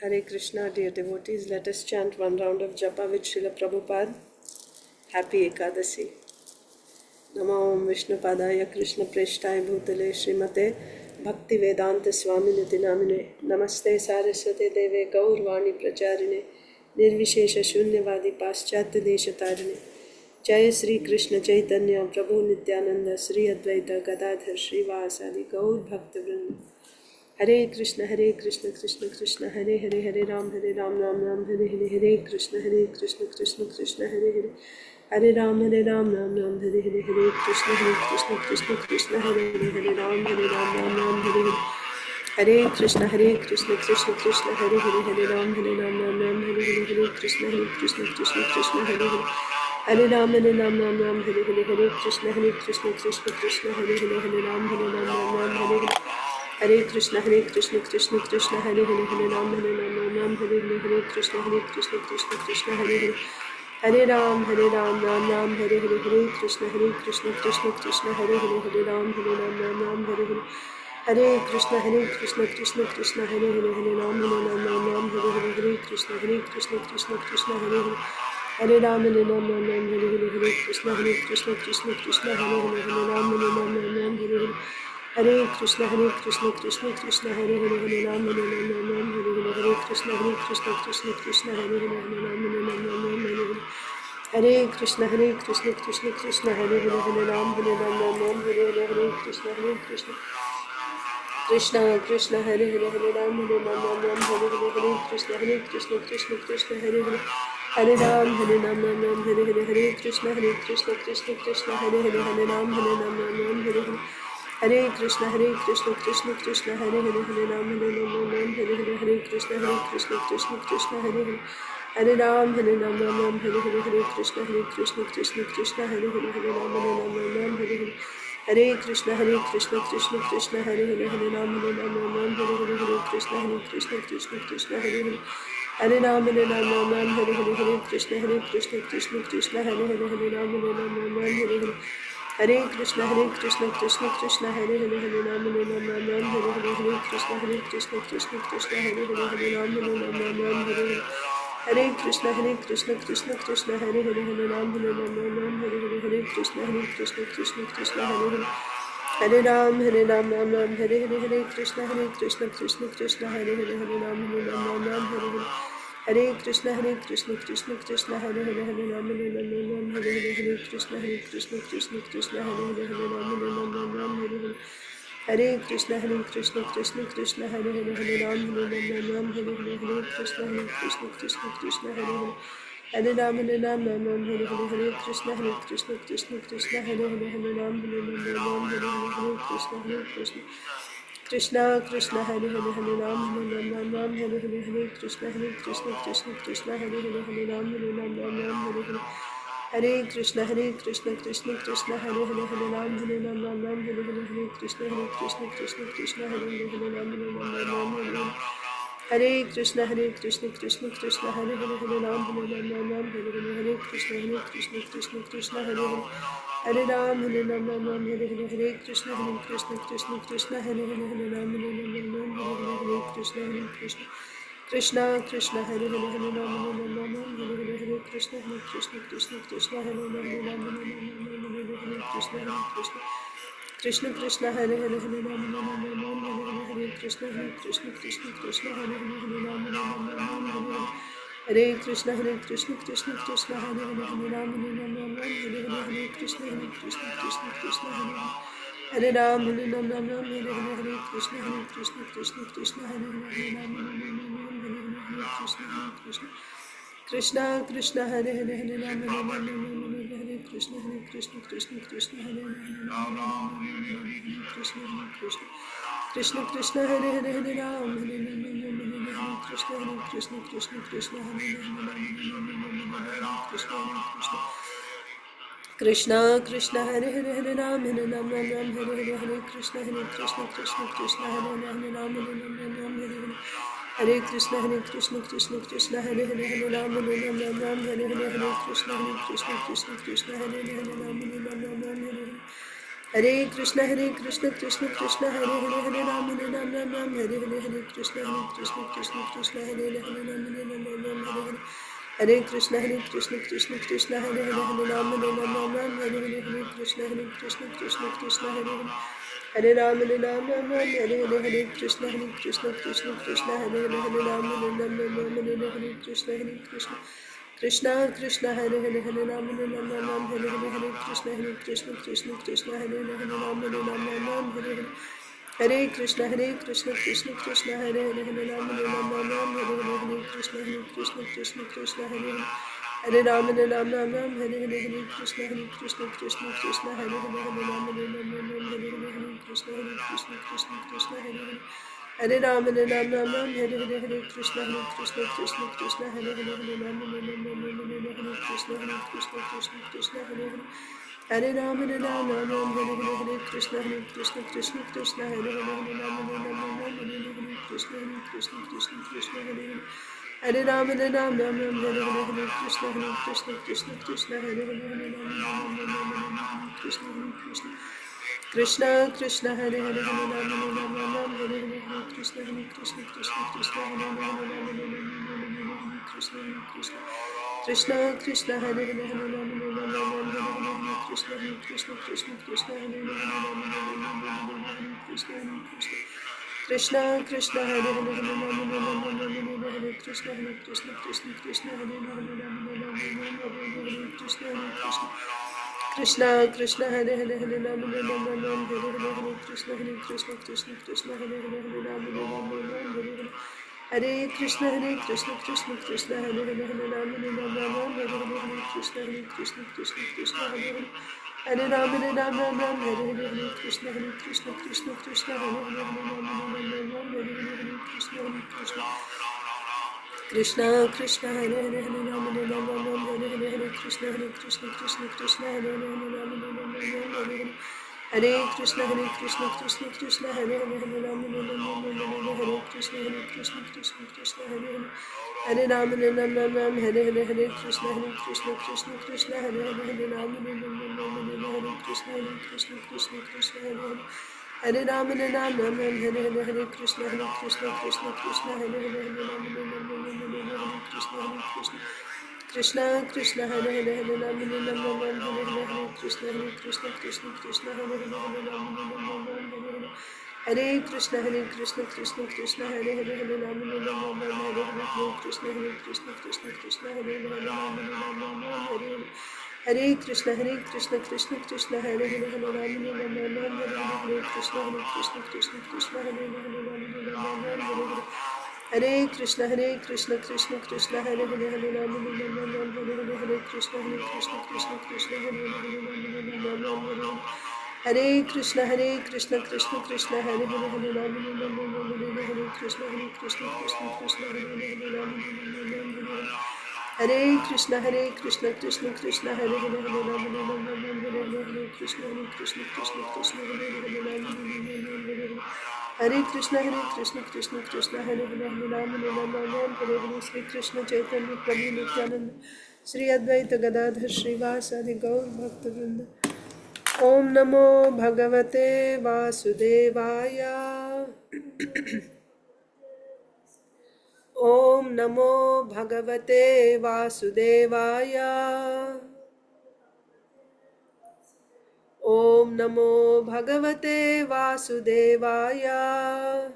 Hare Krishna, dear devotees, let us chant one round of japa with Srila Prabhupada. Happy Ekadasi. Namo Om Vishnupadaya Krishna Preshtaya Bhutale Srimate Bhakti Vedanta Swami Niti Namine Namaste Saraswate Deve Gaurvani Pracharine Nirvishesha Shunyavadi Paschatya Deshatarine Jai Sri Krishna Chaitanya Prabhu Nityananda Sri Advaita Gadadhar Srivasadi Gaur Bhakta Vrinda Hare Krishna Krishna Krishna Hare Hare Hare Ram Ram Hare Hare Hare Krishna Krishna Krishna Hare Hare Hare Ram Ram Hare Hare Hare Krishna Krishna Hare Hare Ram Ram Hare Hare Hare Krishna Krishna Krishna Hare Hare Ram Ram Hare Hare Hare Krishna Krishna Hare Hare Hare Ram Ram Hare Hare Hare Krishna Krishna Hare Hare Ram Ram Hare Hare Hare Krishna Krishna Krishna Hare Hare Ram Hare Hare Krishna Krishna Hare Hare Hare Ram Ram Hare Hare Krishna Krishna Hare Hare Ram Hare Hare Hare Krishna Krishna Hare Hare Ram Hare Hare Krishna Krishna Hare Hare Hare Ram Hare Hare Krishna Krishna Hare Hare Ram Hare Hare Hare Krishna Krishna Hare Hare Ram Hare Hare Krishna Hare Hare Hare Krishna Krishna Hare Hare Ram Hare Krishna Krishna Hare Hare Ram Hare Krishna Krishna Hare Hare Hare Ram Hare Hare Krishna Krishna Hare Hare Ram Hare Hare Hare Krishna Krishna Hare Hare Ram Hare Krishna Hare Hare Hare Ram Hare Hare Krishna Krishna Hare Hare Ram Hare Hare Hare Krishna Krishna Hare Hare Ram Hare Krishna Hare Hare Hare Ram Hare Hare Krishna Krishna Hare Hare Ram Hare Hare Hare Krishna Krishna Hare Hare Ram Hare Krishna Hare Hare Ram Hare Hare Krishna Krishna Hare Hare Ram Hare Krishna Hare Hare Hare Ram Hare Krishna Krishna Hare Hare Ram Hare Hare Krishna Krishna Hare Hare Ram Hare Krishna Hare Hare Hare Krishna Krishna Hare Hare Ram Hare Krishna Hare Hare Hare Ram Hare Krishna Krishna Hare Hare Ram Hare Krishna Krishna Hare Ram Hare Krishna Krishna Hare Hare Ram Hare Hare Krishna Krishna Hare Ram Hare Krishna Ram Hare Krishna Krishna Hare Ram Hare Krishna Hare Hare Ram Hare Krishna Krishna Hare Ram Hare Krishna Hare Ram Hare Krishna Hare Krishna Hare Hare Krishna Hare Hare Krishna Krishna Hare Ram Hare Krishna Hare Ram Hare Krishna Hare Krishna Hare Ram Hare Krishna Hare Krishna Hare Ram Krishna Krishna Hare Ram Hare Krishna Ram Hare Krishna Hare Ram Hare Krishna Hare Ram Hare Krishna Krishna Krishna Hare Hare Hare Ram Ram Ram Hare Hare Hare Krishna Krishna Krishna Hare Hare Ram Ram Ram Hare Hare Hare Krishna Krishna Krishna Hare Hare Hare Ram Ram Ram Hare Hare Hare Krishna Krishna Hare Hare Hare Ram Ram Hare Hare Hare Krishna Krishna Hare Hare Hare Ram Ram Hare Hare Krishna Krishna Krishna Hare Hare Hare Ram Ram Hare Hare Hare Krishna Krishna Hare Hare Hare Ram Ram Hare Hare Hare Krishna Krishna Hare Hare Hare Ram Ram Hare Hare Hare Krishna Krishna Hare Hare Hare Ram Hare Hare Hare Krishna Krishna Hare Hare Hare Ram Ram Hare Hare Hare Krishna Hare Hare Hare Ram Hare Hare Hare Krishna Krishna Hare Hare Hare Ram Hare Krishna Hare Hare Hare Ram Hare Hare Krishna Krishna Hare Hare Hare Ram Hare Krishna Hare Hare Hare Ram Hare Hare Hare Krishna Hare Hare Hare Ram Krishna Krishna Hare Hare Hare Ram Hare Hare Krishna Krishna Hare Hare Krishna Krishna Hare Hare Hare Ram Hare Hare Krishna Hare Krishna Hare Hare Hare Krishna Hare Krishna Hare Hare Hare Ram Hare Hare Krishna Hare Ram Hare Krishna Krishna Hare Hare Hare Ram Hare Hare Krishna Hare Hare Ram Hare Hare Krishna Krishna Hare Hare Hare Krishna Hare Hare Hare Ram Hare Hare Krishna Krishna Hare Hare Hare Krishna Krishna Hare Hare Ram Hare Krishna Hare Hare Hare Ram Hare Hare Krishna Krishna Hare Hare Ram Hare Krishna Hare Hare Hare Ram Hare Hare Krishna Krishna Hare Hare Ram Krishna Hare Hare Hare Ram Hare Hare Krishna Hare Hare Ram Hare Krishna Krishna Hare Hare Hare Ram Hare Hare Krishna Hare Hare Ram Hare Krishna Krishna Hare Hare Hare Ram Hare Krishna Hare Hare Hare Krishna Krishna Hare Hare Hare Ram Hare Krishna Hare Krishna Krishna Hare Hare Hare Ram Hare Krishna Hare Krishna Krishna Hare Hare Hare Ram Hare Krishna Hare Krishna Krishna Hare Hare Hare Ram Hare Hare Sri Krishna Chaitanya Prabhu Nityananda Sri Advaita Gadadhar Srivasadi Gaur Bhakta Vrinda Om Namo Bhagavate Vasudevaya Om Namo Bhagavate Vasudevaya Om Namo Bhagavate Vasudevaya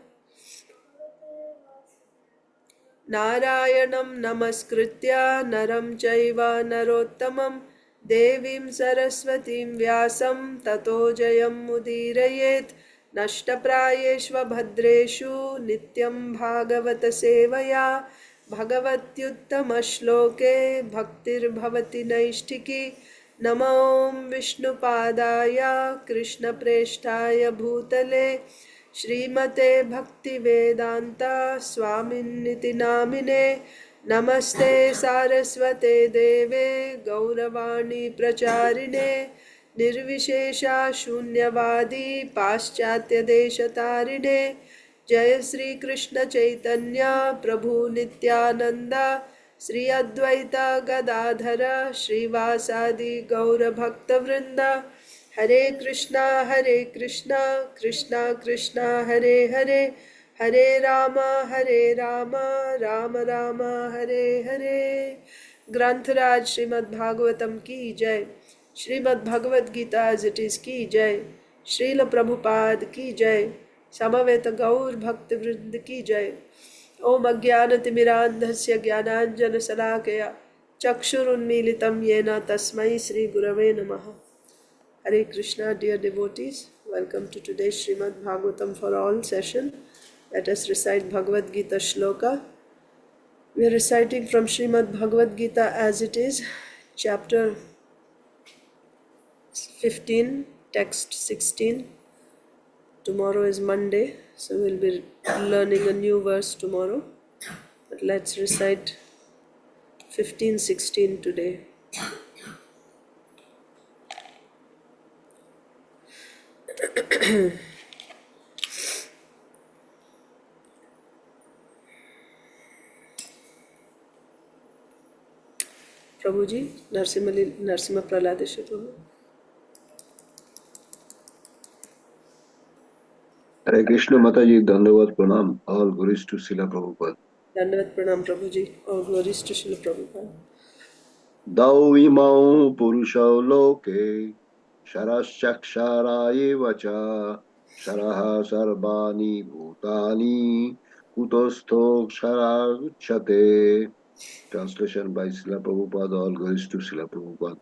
Narayanam Namaskritya Naram Chaiva Narottamam Devim Saraswatim Vyasam Tato Jayam Mudirayet Nashtaprayeshva Bhadreshu Nityam Bhagavata Sevaya Bhagavatyuttama Shloke Bhaktir Bhavati Naishtiki Namam Vishnupadaya Krishna Preshtaya Bhutale Shrimate Bhakti Vedanta Swaminiti Namine Namaste Saraswate Deve Gauravani Pracharine Nirvishesha Shunyavadi Paschatya Deshatarine Jaya Sri Krishna Chaitanya Prabhu Nityananda Sri Advaita Gadadhara Srivasadi Gaura Bhakta Vrinda Hare Krishna, Krishna Krishna, Hare Hare, Hare Rama, Rama Rama, Hare Hare. Grantharaj Srimad Bhagavatam ki jai, Srimad Bhagavad Gita as it is ki jai, Srila Prabhupada ki jai, Samaveta Gaur Bhakti Vrind ki jai. Om Ajnanatimirandhasya Jnananjana Salakaya Chakshurunmilitam Yena Tasmai Sri Gurave Namaha. Hare Krishna, dear devotees. Welcome to today's Srimad Bhagavatam for All session. Let us recite Bhagavad Gita shloka. We are reciting from Srimad Bhagavad Gita as it is, chapter 15, text 16. Tomorrow is Monday, so we'll be learning a new verse tomorrow. But let's recite 15, 16 today. Prabhuji, Narsimha Praladesha Prabhu. Hare Krishna Mataji, Dandavat Pranam, all glories to Srila Prabhupada. Dandavat Pranam Prabhuji, all glories to Srila Prabhupada. Dau imau purushau loke, sharaschakshara evacha, sharaha sarvani bhutani, kutostho kshara. Translation by Srila Prabhupada, all glories to Srila Prabhupada.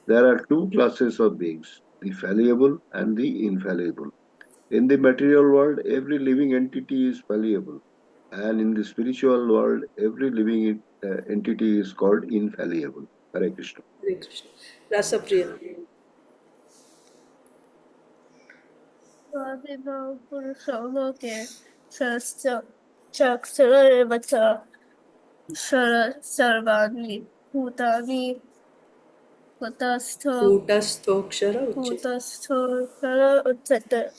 There are two classes of beings, the fallible and the infallible. In the material world, every living entity is fallible, and in the spiritual world, every living entity is called infallible. Hare Krishna. Hare Krishna. Rasa Priya. Vimau Purusho Loke Chakshara Shara Sarvani Bhutani Kutastho Kutastokshara Uchit. Kutastho Shara Uttata.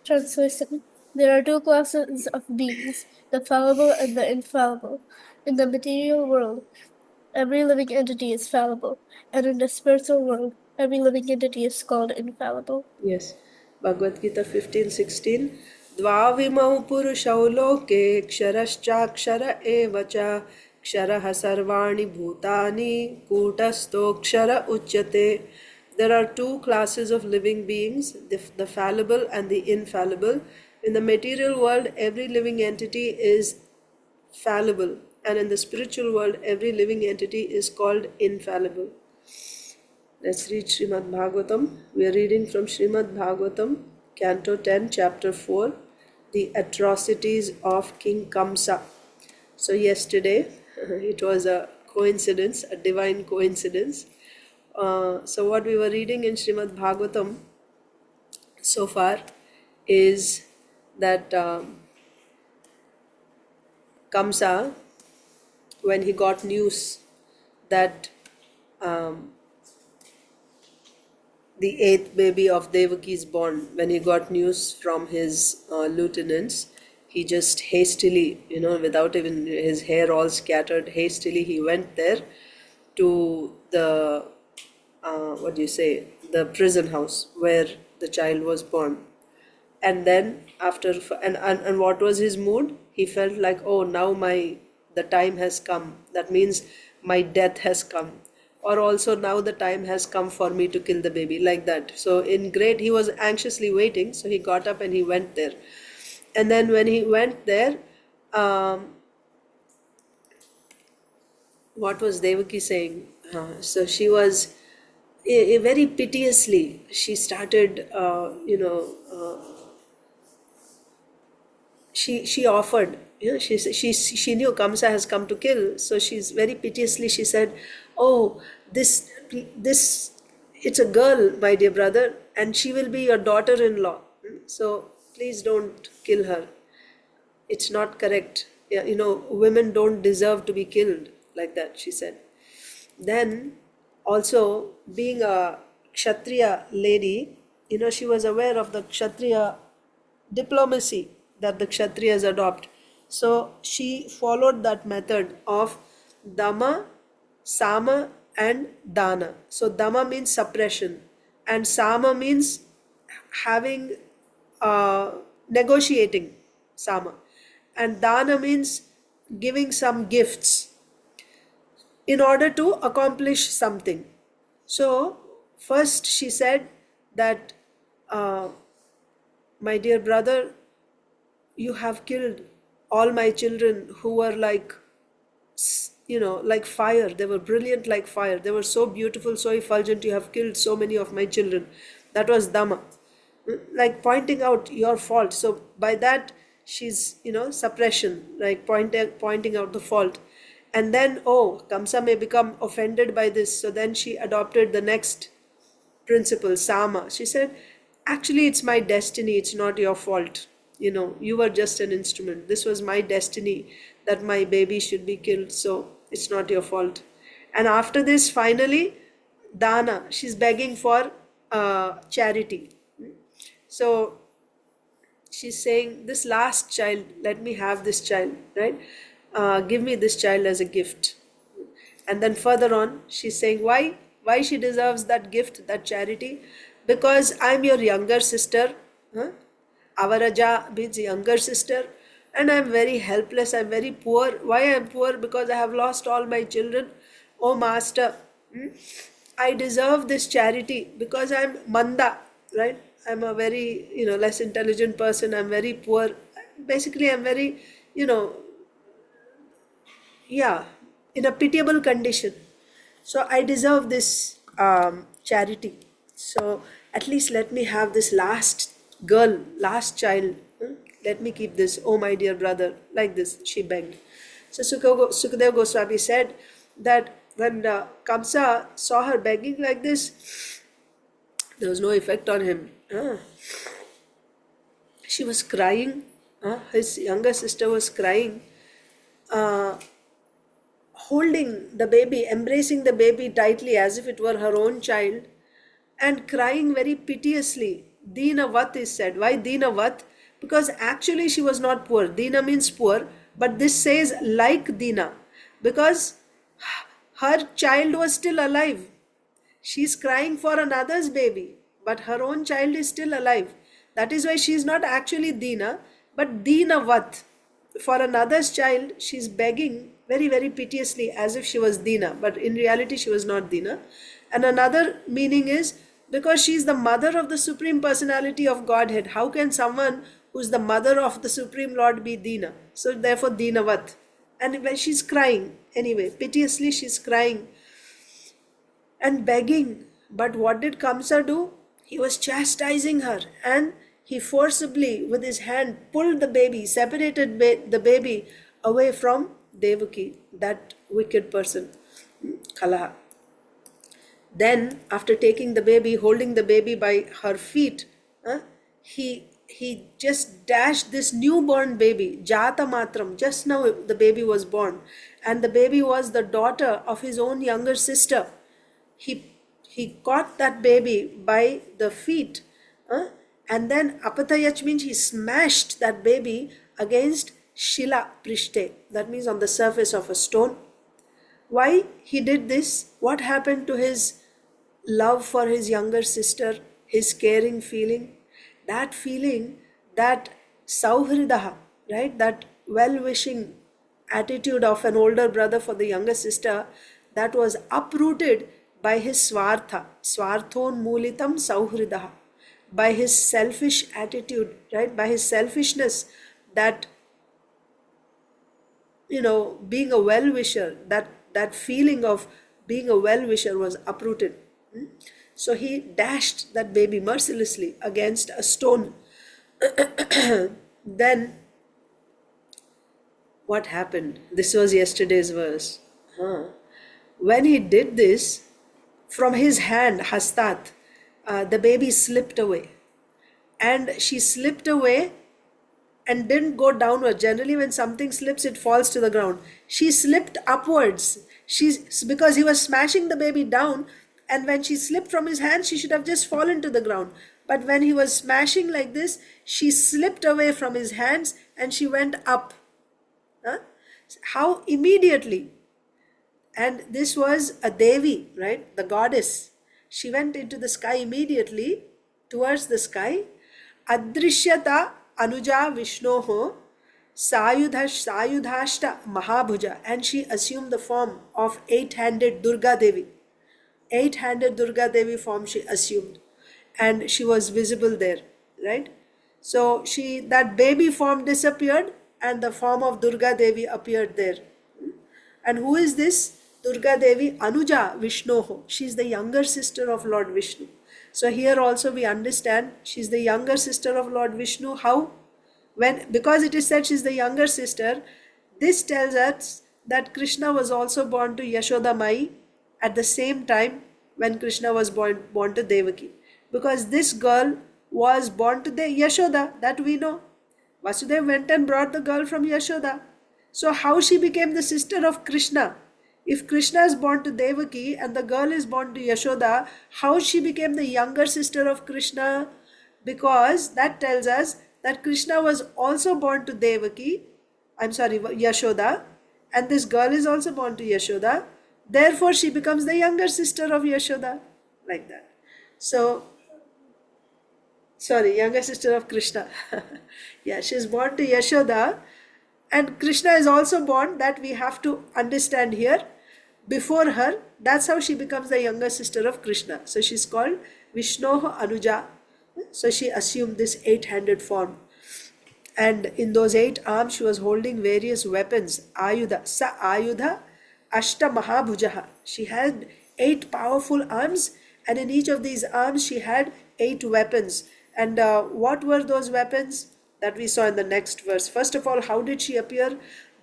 Translation. There are two classes of beings, the fallible and the infallible. In the material world, every living entity is fallible, and in the spiritual world, every living entity is called infallible. Yes. Bhagavad Gita 15:16. Dvavimau purushau loke ksharashchakshara evacha ksharaha sarvani bhutani kutastokshara uchyate. There are two classes of living beings, the fallible and the infallible. In the material world, every living entity is fallible, and in the spiritual world, every living entity is called infallible. Let's read Srimad Bhagavatam. We are reading from Srimad Bhagavatam, Canto 10, Chapter 4, The Atrocities of King Kamsa. So, yesterday, it was a coincidence, a divine coincidence. So, what we were reading in Srimad Bhagavatam so far is that Kamsa, when he got news that the eighth baby of Devaki is born, when he got news from his lieutenants, he just hastily, without even his hair all scattered, hastily he went there to the, the prison house where the child was born. And then and what was his mood? He felt like, oh, now the time has come. That means my death has come. Or also now the time has come for me to kill the baby, like that. So he was anxiously waiting, so he got up and he went there. And then when he went there, what was Devaki saying? So she was very piteously, she started, she offered, she knew Kamsa has come to kill, so she's very piteously, she said, oh, this it's a girl, my dear brother, and she will be your daughter-in-law, so please don't kill her. It's not correct. Yeah, women don't deserve to be killed, like that, she said. Then also, being a Kshatriya lady, she was aware of the Kshatriya diplomacy that the Kshatriyas adopt. So she followed that method of Dama, Sama, and Dana. So Dama means suppression, and Sama means having, negotiating, Sama. And Dana means giving some gifts in order to accomplish something. So, first she said that, uh, my dear brother, you have killed all my children who were like, like fire. They were brilliant like fire. They were so beautiful, so effulgent. You have killed so many of my children. That was Dama. Like pointing out your fault. So by that, she's, suppression, like pointing out the fault. And then, oh, Kamsa may become offended by this. So then she adopted the next principle, Sama. She said, actually, it's my destiny, it's not your fault. You were just an instrument. This was my destiny that my baby should be killed, so it's not your fault. And after this, finally, Dana, she's begging for charity. So she's saying, this last child, let me have this child, right? Give me this child as a gift. And then further on, she's saying why she deserves that gift, that charity, because I'm your younger sister. Huh? Avaraja means younger sister, and I'm very helpless. I'm very poor. Why I'm poor? Because I have lost all my children. Oh master, I deserve this charity because I'm manda, right? I'm a very less intelligent person. I'm very poor. Basically, I'm very yeah, in a pitiable condition. So I deserve this charity. So at least let me have this last girl, last child. Let me keep this. Oh, my dear brother, like this, she begged. So Sukadeva Goswami said that when Kamsa saw her begging like this, there was no effect on him. She was crying. His younger sister was crying. Holding the baby, embracing the baby tightly as if it were her own child, and crying very piteously. Dinavat is said. Why Dinavat? Because actually she was not poor. Dina means poor, but this says like Dina, because her child was still alive. She's crying for another's baby, but her own child is still alive. That is why she is not actually Dina, but Dinavat. For another's child, she's begging very, very piteously as if she was Dina, but in reality, she was not Dina. And another meaning is because she's the mother of the Supreme Personality of Godhead. How can someone who's the mother of the Supreme Lord be Dina? So, therefore, Dinavat. And when she's crying, anyway, piteously, she's crying and begging. But what did Kamsa do? He was chastising her, and he forcibly, with his hand, pulled the baby, separated the baby away from Devaki, that wicked person, Kalaha. Then, after taking the baby, holding the baby by her feet, he just dashed this newborn baby, Jata Matram. Just now the baby was born, and the baby was the daughter of his own younger sister. He caught that baby by the feet, and then apatayach means he smashed that baby against Shila Prishte, that means on the surface of a stone. Why he did this? What happened to his love for his younger sister, his caring feeling? That feeling, that sauhridaha, right? That well-wishing attitude of an older brother for the younger sister, that was uprooted by his swartha, swarthon mulitam sauhridaha, by his selfish attitude, right? By his selfishness, that being a well-wisher, that feeling of being a well-wisher was uprooted. So he dashed that baby mercilessly against a stone. Then what happened? This was yesterday's verse. When he did this, from his hand, hastat, the baby slipped away. And she slipped away and didn't go downward. Generally, when something slips, it falls to the ground. She slipped upwards. Because he was smashing the baby down, and when she slipped from his hand, she should have just fallen to the ground. But when he was smashing like this, she slipped away from his hands and she went up. How immediately? And this was a Devi, right? The goddess. She went into the sky immediately, towards the sky. Adrishyata Anuja Vishnoho Sayudhashta Mahabhuja, and she assumed the form of eight-handed Durga Devi. Eight-handed Durga Devi form she assumed, and she was visible there, right? So that baby form disappeared and the form of Durga Devi appeared there. And who is this? Durga Devi Anuja Vishnoho. She is the younger sister of Lord Vishnu. So here also we understand she is the younger sister of Lord Vishnu. How? Because it is said she is the younger sister, this tells us that Krishna was also born to Yashoda Mai at the same time when Krishna was born to Devaki. Because this girl was born to the Yashoda, that we know. Vasudeva went and brought the girl from Yashoda. So how she became the sister of Krishna? If Krishna is born to Devaki and the girl is born to Yashoda, how she became the younger sister of Krishna? Because that tells us that Krishna was also born to Yashoda, and this girl is also born to Yashoda. Therefore, she becomes the younger sister of Yashoda, like that. So, younger sister of Krishna. Yeah, she is born to Yashoda, and Krishna is also born, that we have to understand here. Before her, that's how she becomes the younger sister of Krishna. So she's called Vishnoho Anuja. So she assumed this eight-handed form. And in those 8 arms, she was holding various weapons. Ayudha. Sa Ayudha Ashta Mahabhujaha. She had 8 powerful arms, and in each of these arms, she had 8 weapons. And what were those weapons? That we saw in the next verse. First of all, how did she appear?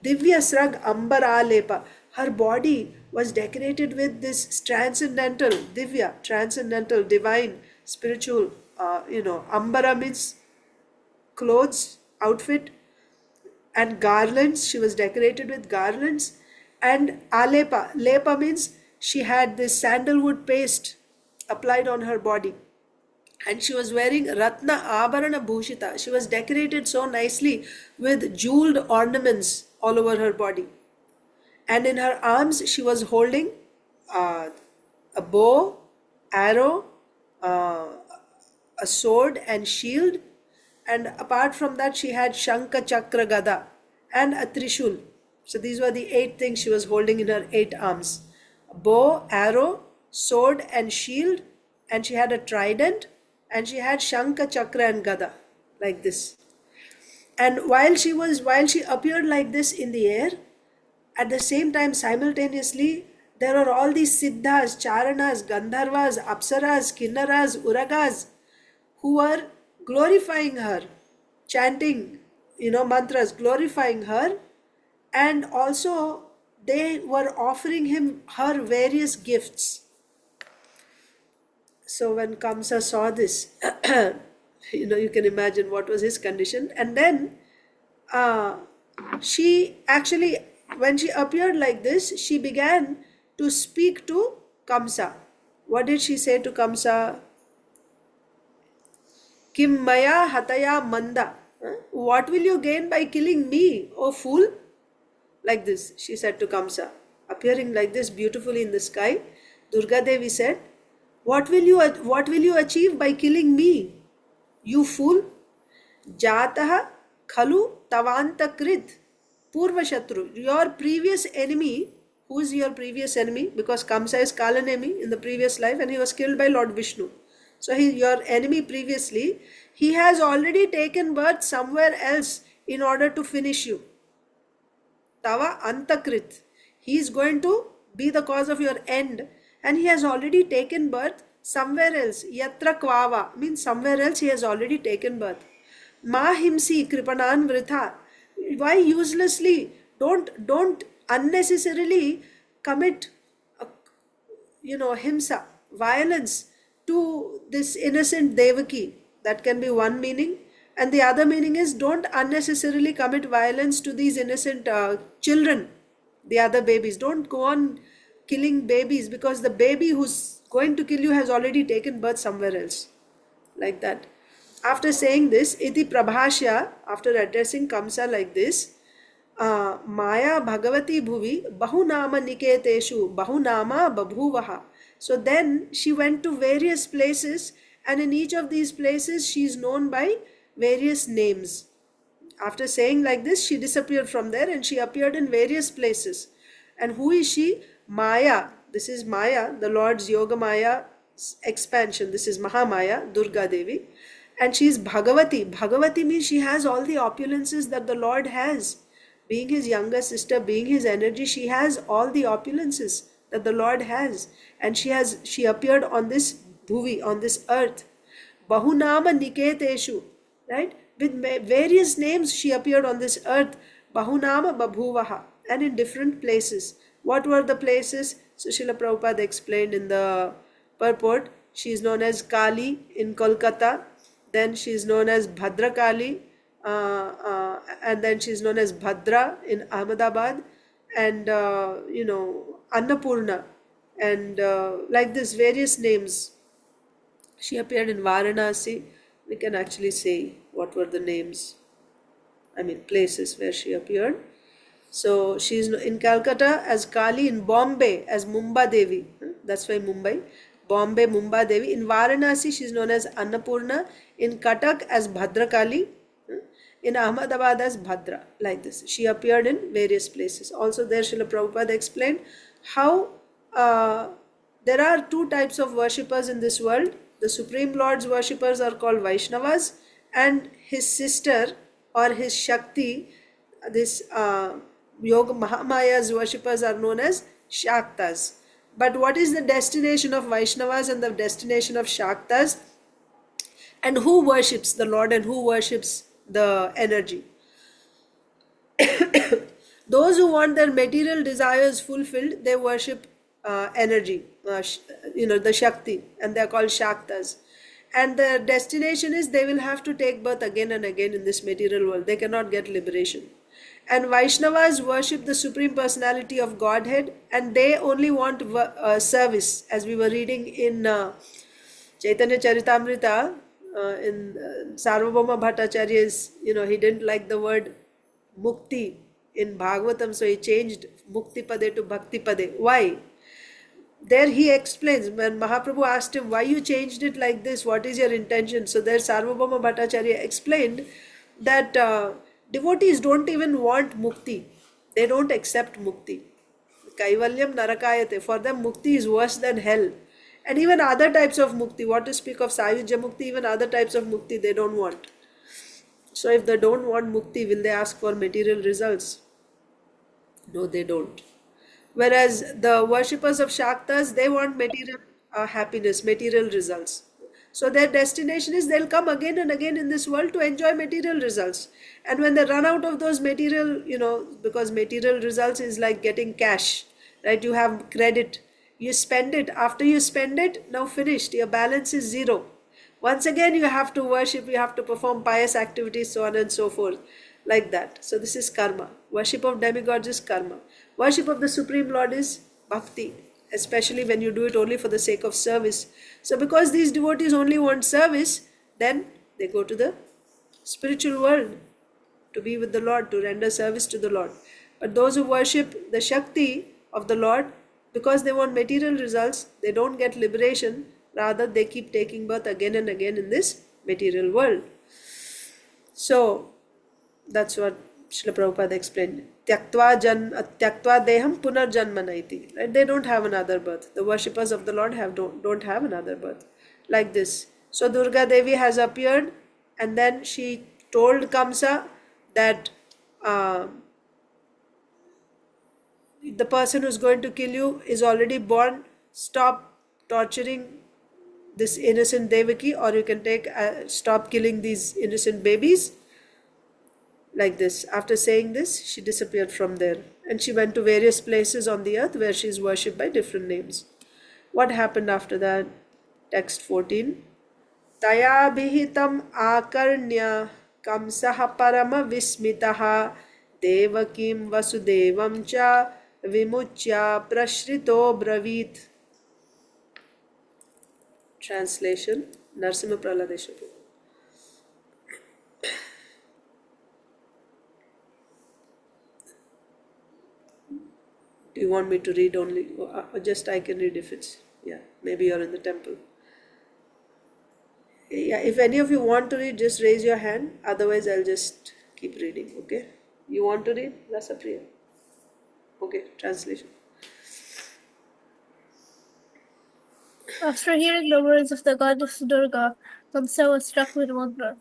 Divya Srag Ambaralepa. Her body was decorated with this transcendental, Divya, transcendental, divine, spiritual, Ambara means clothes, outfit, and garlands. She was decorated with garlands. And Alepa, Lepa means she had this sandalwood paste applied on her body. And she was wearing Ratna Abarana Bhushita. She was decorated so nicely with jeweled ornaments all over her body. And in her arms, she was holding a bow, arrow, a sword and shield. And apart from that, she had Shankha, Chakra, Gada and a Trishul. So these were the 8 things she was holding in her 8 arms. A bow, arrow, sword and shield. And she had a trident. And she had Shankha, Chakra and Gada, like this. And while she appeared like this in the air, at the same time, simultaneously, there are all these Siddhas, Charanas, Gandharvas, Apsaras, Kinnaras, Uragas, who were glorifying her, chanting, mantras, glorifying her. And also, they were offering her various gifts. So when Kamsa saw this, you can imagine what was his condition. And then she actually, when she appeared like this, she began to speak to Kamsa. What did she say to Kamsa? Kim maya hataya manda. What will you gain by killing me, O fool? Like this, she said to Kamsa. Appearing like this beautifully in the sky, Durga Devi said, What will you achieve by killing me, you fool? Jataha khalu tavanta krit purva shatru. Your previous enemy. Who is your previous enemy? Because Kamsa is Kalanemi in the previous life, and he was killed by Lord Vishnu. So your enemy previously, he has already taken birth somewhere else in order to finish you. Tava antakrit. He is going to be the cause of your end, and he has already taken birth somewhere else. Yatra kvava means somewhere else he has already taken birth. Ma himsi kripanan vritha. Why uselessly? Don't unnecessarily commit himsa, violence to this innocent Devaki. That can be one meaning. And the other meaning is, don't unnecessarily commit violence to these innocent children, the other babies. Don't go on killing babies, because the baby who's going to kill you has already taken birth somewhere else. Like that. After saying this, iti prabhashya, after addressing Kamsa like this, Maya Bhagavati Bhuvi Bahunama Niketeshu Bahunama Babhuvaha. So then she went to various places, and in each of these places she is known by various names. After saying like this, she disappeared from there and she appeared in various places. And who is she? Maya. This is Maya, the Lord's Yoga Maya expansion. This is Mahamaya, Durga Devi. And she is Bhagavati. Bhagavati means she has all the opulences that the Lord has. Being his younger sister, being his energy, she has all the opulences that the Lord has. And she appeared on this bhuvi, on this earth. Bahunama Niketeshu, right? With various names she appeared on this earth. Bahunama Babhuvaha, and in different places. What were the places? So Srila Prabhupada explained in the purport. She is known as Kali in Kolkata, then she is known as Bhadra Kali, and then she is known as Bhadra in Ahmedabad, and Annapurna, and like this various names. She appeared in Varanasi. We can actually say what were the names, places where she appeared. So she's in Calcutta as Kali, in Bombay as Mumba Devi. That's why Mumbai. Bombay, Mumba Devi. In Varanasi, she's known as Annapurna. In Cuttack as Bhadra Kali. In Ahmedabad as Bhadra. Like this. She appeared in various places. Also there Srila Prabhupada explained how there are two types of worshippers in this world. The Supreme Lord's worshippers are called Vaishnavas, and his sister or his Shakti, this Yoga Mahamaya's worshippers, are known as Shaktas. But what is the destination of Vaishnavas and the destination of Shaktas? And who worships the Lord and who worships the energy? Those who want their material desires fulfilled, they worship energy, the Shakti, and they are called Shaktas. And the destination is they will have to take birth again and again in this material world. They cannot get liberation. And Vaishnavas worship the Supreme Personality of Godhead, and they only want service. As we were reading in Chaitanya Charitamrita, in Sarvabhauma Bhattacharya's, he didn't like the word mukti in Bhagavatam, so he changed mukti pade to bhakti pade. Why? There he explains, when Mahaprabhu asked him, why you changed it like this, what is your intention? So there Sarvabhauma Bhattacharya explained that devotees don't even want mukti. They don't accept mukti. Kaivalyam narakayate. For them mukti is worse than hell. And even other types of mukti, what to speak of Sayujya mukti, even other types of mukti they don't want. So if they don't want mukti, will they ask for material results? No, they don't. Whereas the worshippers of Shaktas, they want material happiness, material results. So their destination is they'll come again and again in this world to enjoy material results. And when they run out of those material, because material results is like getting cash, right? You have credit, you spend it. After you spend it, now finished, your balance is zero. Once again, you have to worship, you have to perform pious activities, so on and so forth, like that. So this is karma. Worship of demigods is karma. Worship of the Supreme Lord is bhakti, especially when you do it only for the sake of service. So because these devotees only want service, then they go to the spiritual world to be with the Lord, to render service to the Lord. But those who worship the Shakti of the Lord, because they want material results, they don't get liberation. Rather, they keep taking birth again and again in this material world. So, that's what Srila Prabhupada explained. Tyaktva deham punarjanmanaiti. Right? They don't have another birth. The worshippers of the Lord don't have another birth. Like this. So Durga Devi has appeared, and then she told Kamsa that the person who's going to kill you is already born. Stop torturing this innocent Devaki, or you can stop killing these innocent babies. Like this. After saying this, she disappeared from there, and she went to various places on the earth where she is worshipped by different names. What happened after that? Text 14. Taya bihitam akarnya kamsaha parama vismitaha devakim vasudevam cha vimuchya prashrito bravit. Translation, Narsimha Praladesha. Do you want me to read only? Or just I can read if it's, yeah. Maybe you're in the temple. Yeah, if any of you want to read, just raise your hand. Otherwise, I'll just keep reading, okay? You want to read? Rasapriya? Okay, translation. After hearing the words of the goddess Durga, Kamsa was struck with wonder.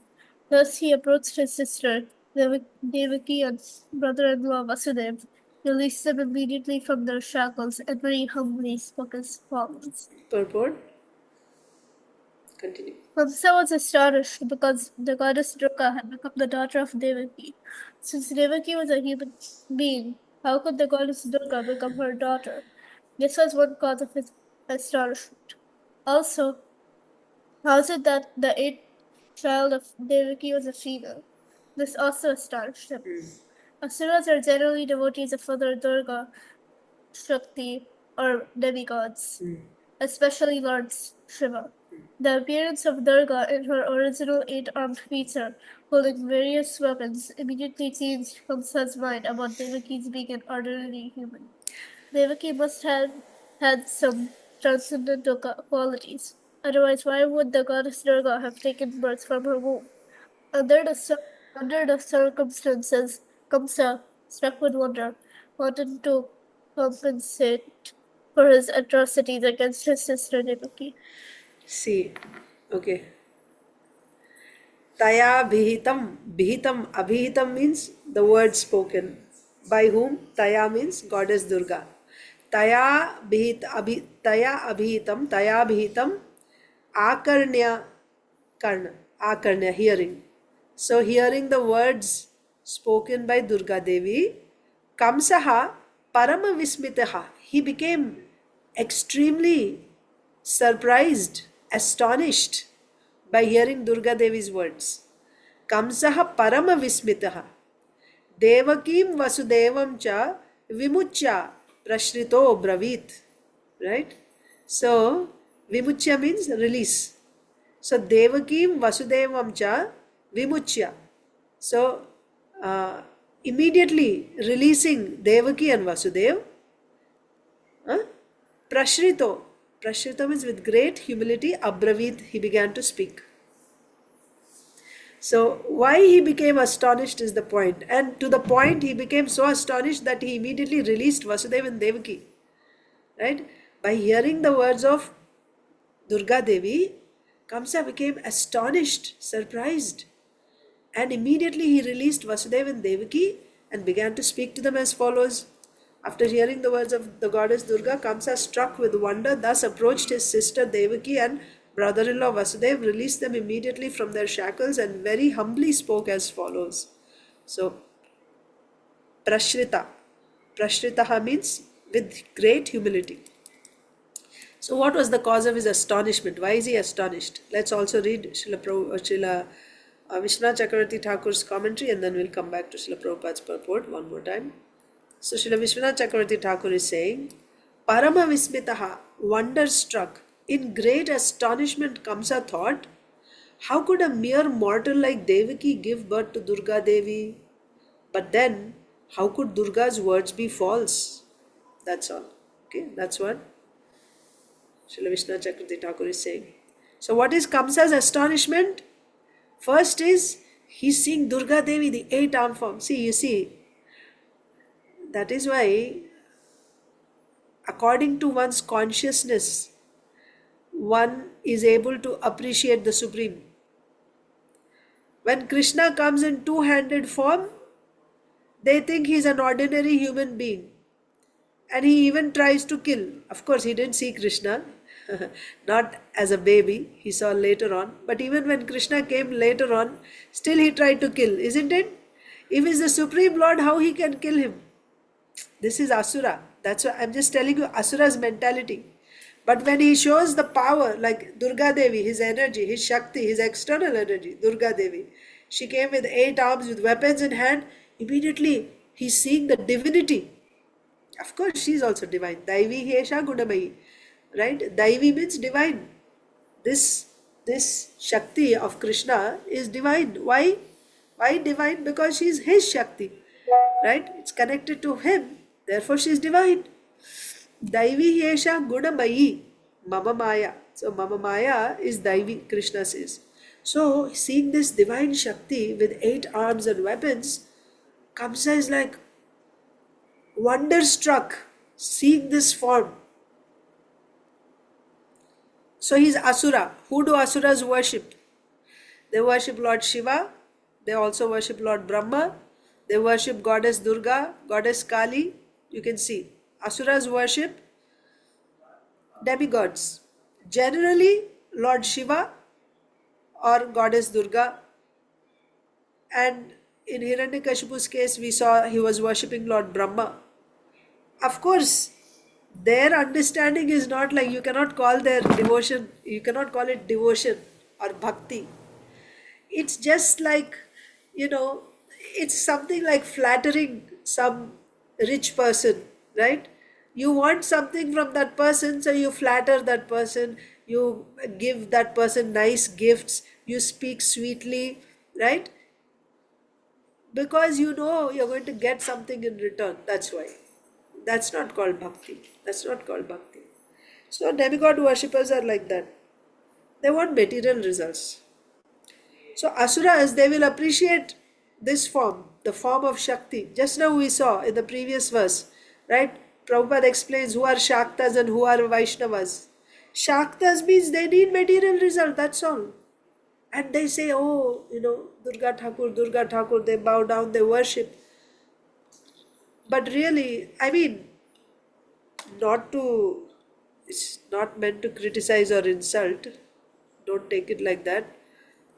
Thus he approached his sister, Devaki, and brother-in-law Vasudeva, released them immediately from their shackles, and very humbly spoke as follows. Purport? Continue. Kamsa was astonished because the goddess Durga had become the daughter of Devaki. Since Devaki was a human being, how could the goddess Durga become her daughter? This was one cause of his astonishment. Also, how is it that the eighth child of Devaki was a female? This also astonished him. Asuras are generally devotees of Mother Durga, Shakti, or demigods, especially Lord Shiva. The appearance of Durga in her original eight-armed feature, holding various weapons, immediately changed Kamsa's mind about Devaki's being an ordinary human. Devaki must have had some transcendental qualities. Otherwise, why would the goddess Durga have taken birth from her womb? Under the circumstances, Kamsa, struck with wonder, wanted to compensate for his atrocities against his sister Devaki. See, okay. Taya Bhihitam. Bhihitam, Abhihitam means the word spoken. By whom? Taya means goddess Durga. Taya Abhihitam, Taya Bhihitam, Akarnya Karna. Akarnya, hearing. So, hearing the words spoken by Durga Devi, Kamsaha Parama Vismitaha. He became extremely surprised, astonished by hearing Durga Devi's words. Kamsaha Parama Vismitaha. Devakim Vasudevam cha Vimuchya Prashrito Bravit. Right? So, Vimuchya means release. So, Devakim Vasudevam cha Vimuchya. So, immediately releasing Devaki and Vasudev, Prashrito. Prashrito means with great humility, Abravit, he began to speak. So, why he became astonished is the point. And to the point, he became so astonished that he immediately released Vasudeva and Devaki. Right? By hearing the words of Durga Devi, Kamsa became astonished, surprised. And immediately he released Vasudeva and Devaki and began to speak to them as follows. After hearing the words of the goddess Durga, Kamsa, struck with wonder, thus approached his sister Devaki and brother-in-law Vasudeva, released them immediately from their shackles and very humbly spoke as follows. So, Prashrita. Prashritaha means with great humility. So, what was the cause of his astonishment? Why is he astonished? Let's also read Srila Vishwanath Chakravarti Thakur's commentary, and then we'll come back to Srila Prabhupada's purport one more time. So Srila Vishwanath Chakravarti Thakur is saying, Parama Vismitaha, wonder-struck, in great astonishment Kamsa thought, how could a mere mortal like Devaki give birth to Durga Devi? But then, how could Durga's words be false? That's all. Okay, that's what Srila Vishwanath Chakravarti Thakur is saying. So what is Kamsa's astonishment? First is, he's seeing Durga Devi, the eight-armed form. See, you see, that is why, according to one's consciousness, one is able to appreciate the Supreme. When Krishna comes in two-handed form, they think he's an ordinary human being. And he even tries to kill. Of course, he didn't see Krishna, not as a baby, he saw later on. But even when Krishna came later on, still he tried to kill, isn't it? If he's the Supreme Lord, how he can kill him? This is Asura. That's why I'm just telling you Asura's mentality. But when he shows the power, like Durga Devi, his energy, his Shakti, his external energy, Durga Devi, she came with 8 arms, with weapons in hand, immediately he's seeing the divinity. Of course, she's also divine. Daivi Hesha Gunamayi. Right? Daivi means divine. This Shakti of Krishna is divine. Why? Why divine? Because she's his Shakti. Right? It's connected to him. Therefore, she is divine. Daivi Yesha Gunamayi. Mama Maya. So Mama Maya is Devi, Krishna says. So seeing this divine Shakti with 8 arms and weapons, Kamsa is like wonderstruck seeing this form. So he's Asura. Who do Asuras worship? They worship Lord Shiva. They also worship Lord Brahma. They worship Goddess Durga, Goddess Kali. You can see. Asuras worship demigods. Generally, Lord Shiva or Goddess Durga. And in Hiranyakashipu's case, we saw he was worshipping Lord Brahma. Of course, their understanding is not like, you cannot call their devotion, you cannot call it devotion or bhakti. It's just like, you know, it's something like flattering some rich person, right? You want something from that person, so you flatter that person, you give that person nice gifts, you speak sweetly, right? Because you know you're going to get something in return. That's why. That's not called bhakti. That's not called bhakti. So demigod worshippers are like that. They want material results. So asuras, they will appreciate this form, the form of Shakti. Just now we saw in the previous verse, right? Prabhupada explains who are Shaktas and who are Vaishnavas. Shaktas means they need material result, that's all. And they say, oh, Durga Thakur, they bow down, they worship. But really, I mean, not to, it's not meant to criticize or insult. Don't take it like that.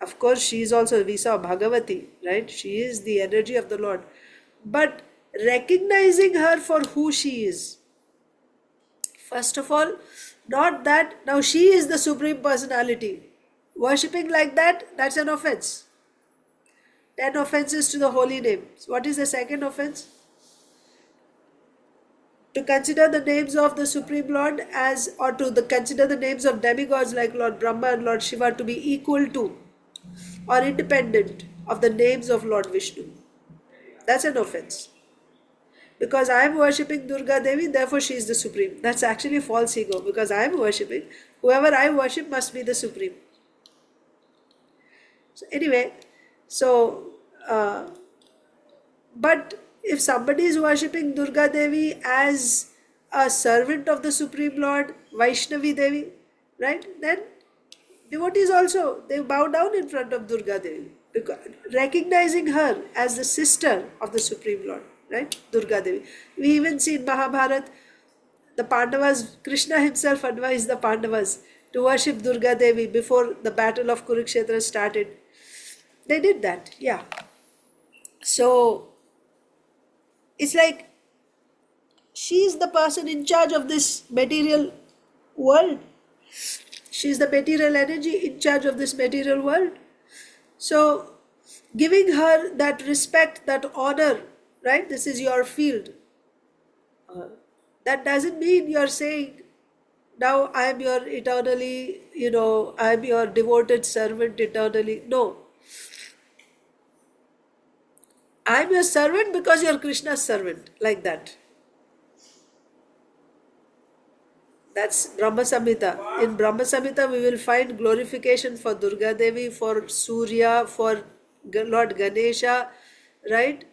Of course, she is also, we saw Bhagavati, right? She is the energy of the Lord. But recognizing her for who she is. First of all, not that now she is the Supreme Personality. Worshipping like that, that's an offense. 10 offenses to the holy name. So what is the second offense? To consider the names of the Supreme Lord as, or to consider the names of demigods like Lord Brahma and Lord Shiva to be equal to or independent of the names of Lord Vishnu. That's an offense. Because I am worshipping Durga Devi, therefore she is the Supreme. That's actually false ego, because I am worshipping, whoever I worship must be the Supreme. So anyway, but if somebody is worshipping Durga Devi as a servant of the Supreme Lord, Vaishnavi Devi, right, then devotees also, they bow down in front of Durga Devi, because recognizing her as the sister of the Supreme Lord, right, Durga Devi. We even see in Mahabharata, the Pandavas, Krishna himself advised the Pandavas to worship Durga Devi before the battle of Kurukshetra started. They did that, yeah. So it's like she is the person in charge of this material world. She is the material energy in charge of this material world. So giving her that respect, that honor, right? This is your field. That doesn't mean you're saying, now I am your eternally, I am your devoted servant eternally. No. I am your servant because you are Krishna's servant, like that. That's Brahma Samhita. In Brahma Samhita, we will find glorification for Durga Devi, for Surya, for Lord Ganesha, right?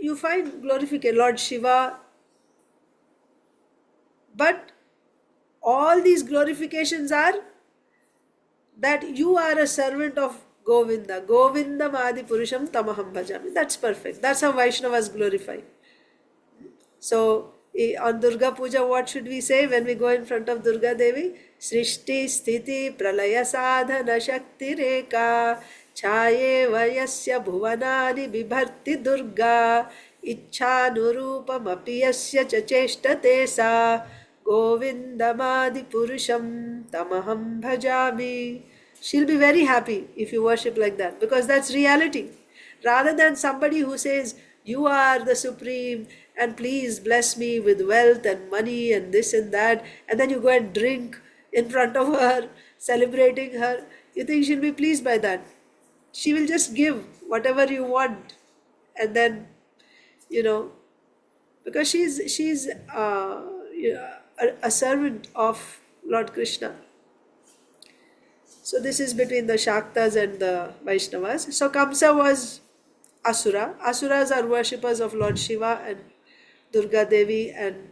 You find glorification, Lord Shiva. But all these glorifications are that you are a servant of Govinda. Govinda Madi Purusham Tamaham Bhajami. That's perfect. That's how Vaishnavas glorify. So on Durga Puja, what should we say when we go in front of Durga Devi? Srishti Sthiti Pralaya Sadhana Shakti Reka Chaye Vayasya Bhuvanani Bibharti Durga Ichhanurupam Apiyasya Chacheshtate Sa Govindamadi Purusham Tamaham Bhajami. She'll be very happy if you worship like that, because that's reality. Rather than somebody who says, you are the Supreme and please bless me with wealth and money and this and that, and then you go and drink in front of her, celebrating her, you think she'll be pleased by that? She will just give whatever you want, and then, because she's a servant of Lord Krishna. So this is between the Shaktas and the Vaishnavas. So Kamsa was Asura. Asuras are worshippers of Lord Shiva and Durga Devi and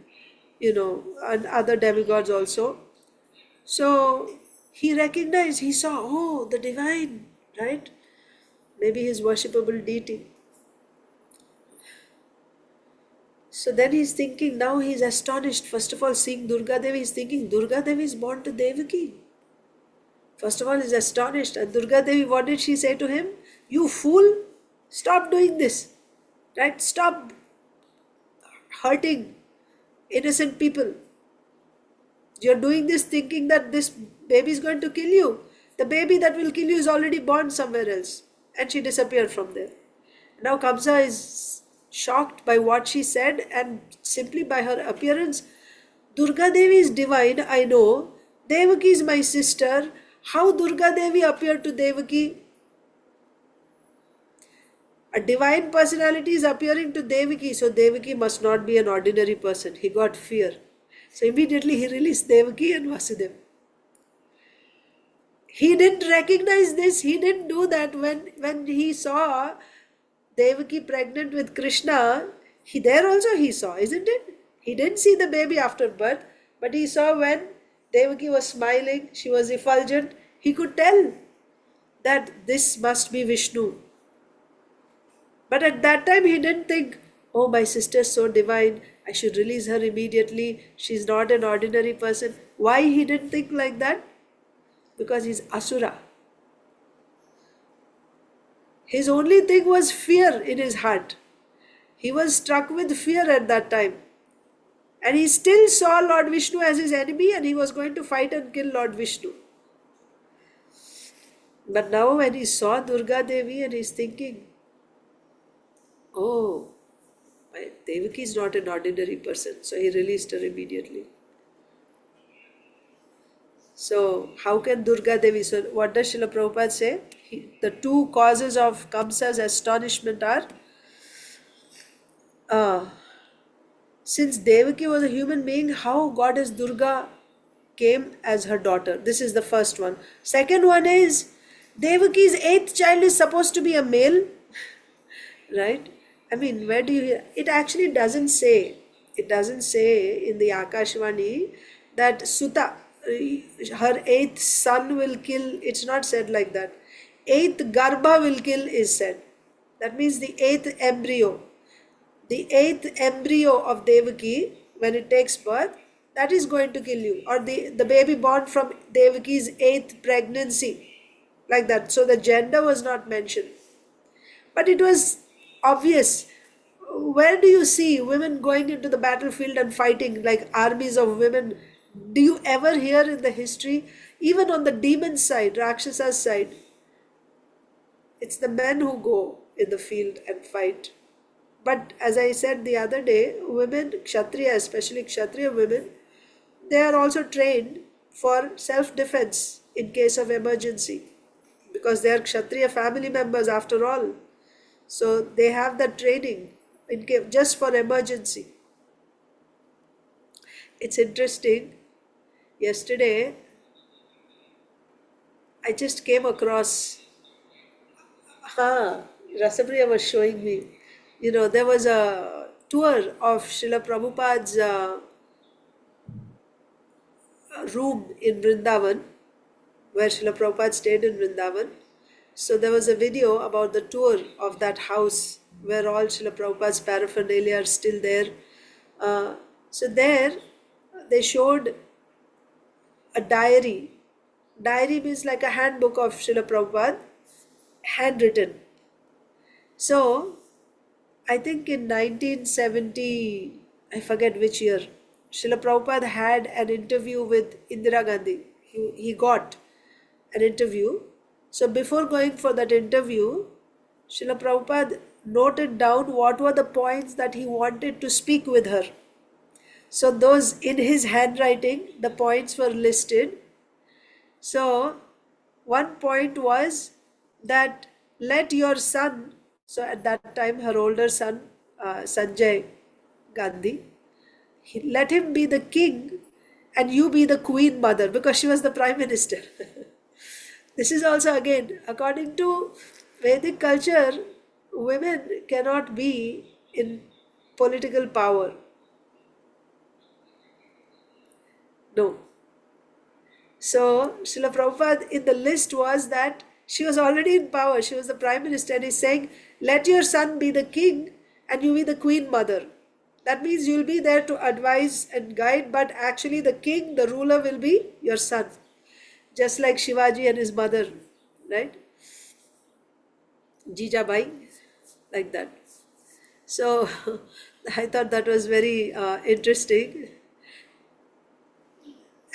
and other demigods also. So he recognized, he saw, oh, the divine, right? Maybe his worshipable deity. So then he's thinking, now he's astonished. First of all, seeing Durga Devi, he's thinking, Durga Devi is born to Devaki. First of all, he's astonished. And Durga Devi, what did she say to him? You fool, stop doing this. Right? Stop hurting innocent people. You're doing this thinking that this baby is going to kill you. The baby that will kill you is already born somewhere else. And she disappeared from there. Now Kamsa is shocked by what she said and simply by her appearance. Durga Devi is divine, I know. Devaki is my sister. How Durga Devi appeared to Devaki? A divine personality is appearing to Devaki, so Devaki must not be an ordinary person. He got fear. So immediately he released Devaki and Vasudeva. He didn't recognize this. He didn't do that when he saw Devaki pregnant with Krishna. There also he saw, isn't it? He didn't see the baby after birth, but he saw when Devaki was smiling, she was effulgent. He could tell that this must be Vishnu. But at that time he didn't think, oh, my sister is so divine, I should release her immediately. She's not an ordinary person. Why he didn't think like that? Because he's Asura. His only thing was fear in his heart. He was struck with fear at that time. And he still saw Lord Vishnu as his enemy and he was going to fight and kill Lord Vishnu. But now when he saw Durga Devi and he's thinking, oh, my Devaki is not an ordinary person. So he released her immediately. So how can Durga Devi, so what does Srila Prabhupada say? The two causes of Kamsa's astonishment are, since Devaki was a human being, how Goddess Durga came as her daughter? This is the first one. Second one is, Devaki's eighth child is supposed to be a male, right? I mean, where do you hear? It actually doesn't say. It doesn't say in the Akashvani that Suta, her eighth son will kill. It's not said like that. Eighth Garbha will kill is said. That means the eighth embryo. The eighth embryo of Devaki, when it takes birth, that is going to kill you. Or the baby born from Devaki's eighth pregnancy. Like that. So the gender was not mentioned. But it was obvious. Where do you see women going into the battlefield and fighting like armies of women? Do you ever hear in the history, even on the demon side, Rakshasa's side, it's the men who go in the field and fight. But as I said the other day, women, Kshatriya, especially Kshatriya women, they are also trained for self-defense in case of emergency. Because they are Kshatriya family members after all. So they have that training just for emergency. It's interesting. Yesterday, I just came across, Rasapriya was showing me, there was a tour of Srila Prabhupada's room in Vrindavan, where Srila Prabhupada stayed in Vrindavan. So there was a video about the tour of that house where all Srila Prabhupada's paraphernalia are still there. So there they showed a diary. Diary means like a handbook of Srila Prabhupada, handwritten. So I think in 1970, I forget which year, Srila Prabhupada had an interview with Indira Gandhi. He got an interview. So before going for that interview, Srila Prabhupada noted down what were the points that he wanted to speak with her. So those in his handwriting, the points were listed. So one point was that let your son, so at that time her older son, Sanjay Gandhi, let him be the king and you be the queen mother, because she was the prime minister. This is also, again, according to Vedic culture, women cannot be in political power. No. So, Srila Prabhupada in the list was that she was already in power. She was the prime minister, and he's saying, let your son be the king and you be the queen mother. That means you'll be there to advise and guide, but actually the king, the ruler, will be your son. Just like Shivaji and his mother, right? Jijabai, like that. So I thought that was very interesting.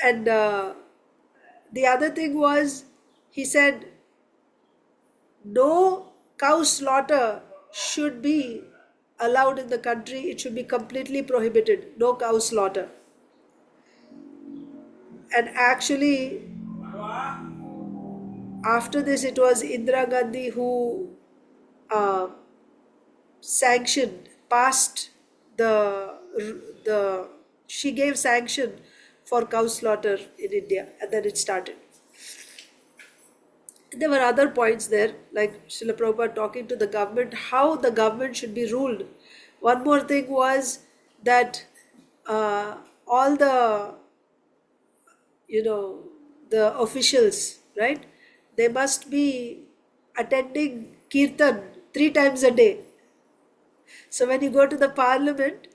And the other thing was, he said, no cow slaughter should be allowed in the country. It should be completely prohibited. No cow slaughter. And actually, after this, it was Indira Gandhi who uh, passed the she gave sanction for cow slaughter in India, and then it started. There were other points there, like Srila Prabhupada talking to the government, how the government should be ruled. One more thing was that all the, the officials, right? They must be attending kirtan 3 times a day. So when you go to the parliament,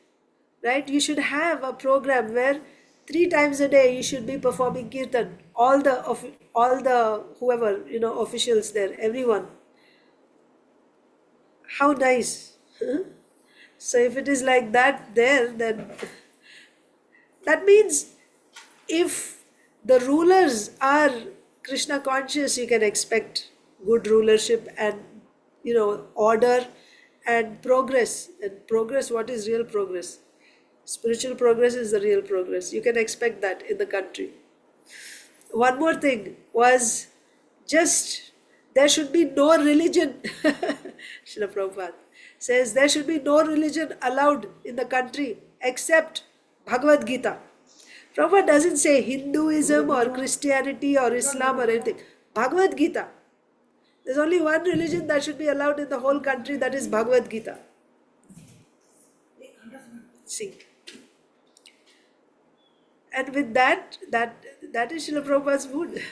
right, you should have a program where 3 times a day you should be performing kirtan. All the whoever, officials there, everyone. How nice. Huh? So if it is like that there, then that means if the rulers are Krishna conscious, you can expect good rulership and, order and progress. And progress, what is real progress? Spiritual progress is the real progress. You can expect that in the country. One more thing was, just there should be no religion. Srila Prabhupada says there should be no religion allowed in the country except Bhagavad Gita. Prabhupada doesn't say Hinduism or Christianity or Islam or anything. Bhagavad Gita. There's only one religion that should be allowed in the whole country, that is Bhagavad Gita. See. And with that is Srila Prabhupada's mood.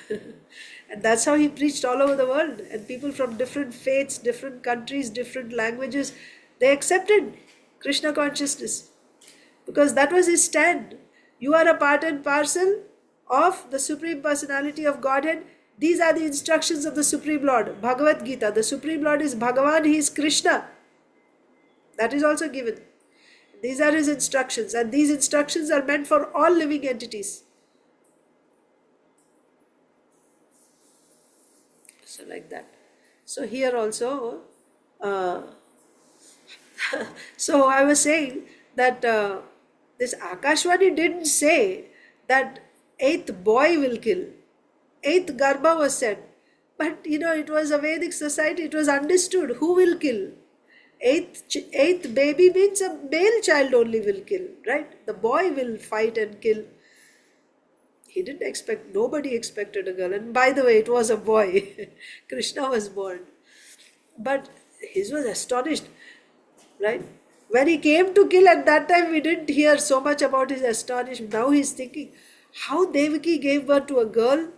And that's how he preached all over the world. And people from different faiths, different countries, different languages, they accepted Krishna consciousness. Because that was his stand. You are a part and parcel of the Supreme Personality of Godhead. These are the instructions of the Supreme Lord. Bhagavad Gita. The Supreme Lord is Bhagavan, he is Krishna. That is also given. These are his instructions, and these instructions are meant for all living entities. So like that. So here also, so I was saying that this Akashvani didn't say that 8th boy will kill. 8th Garbha was said. But it was a Vedic society, it was understood who will kill. Eighth baby means a male child only will kill, right? The boy will fight and kill. He didn't expect, nobody expected a girl. And by the way, it was a boy. Krishna was born. But he was astonished, right? When he came to kill, at that time we didn't hear so much about his astonishment. Now he's thinking, how Devaki gave birth to a girl.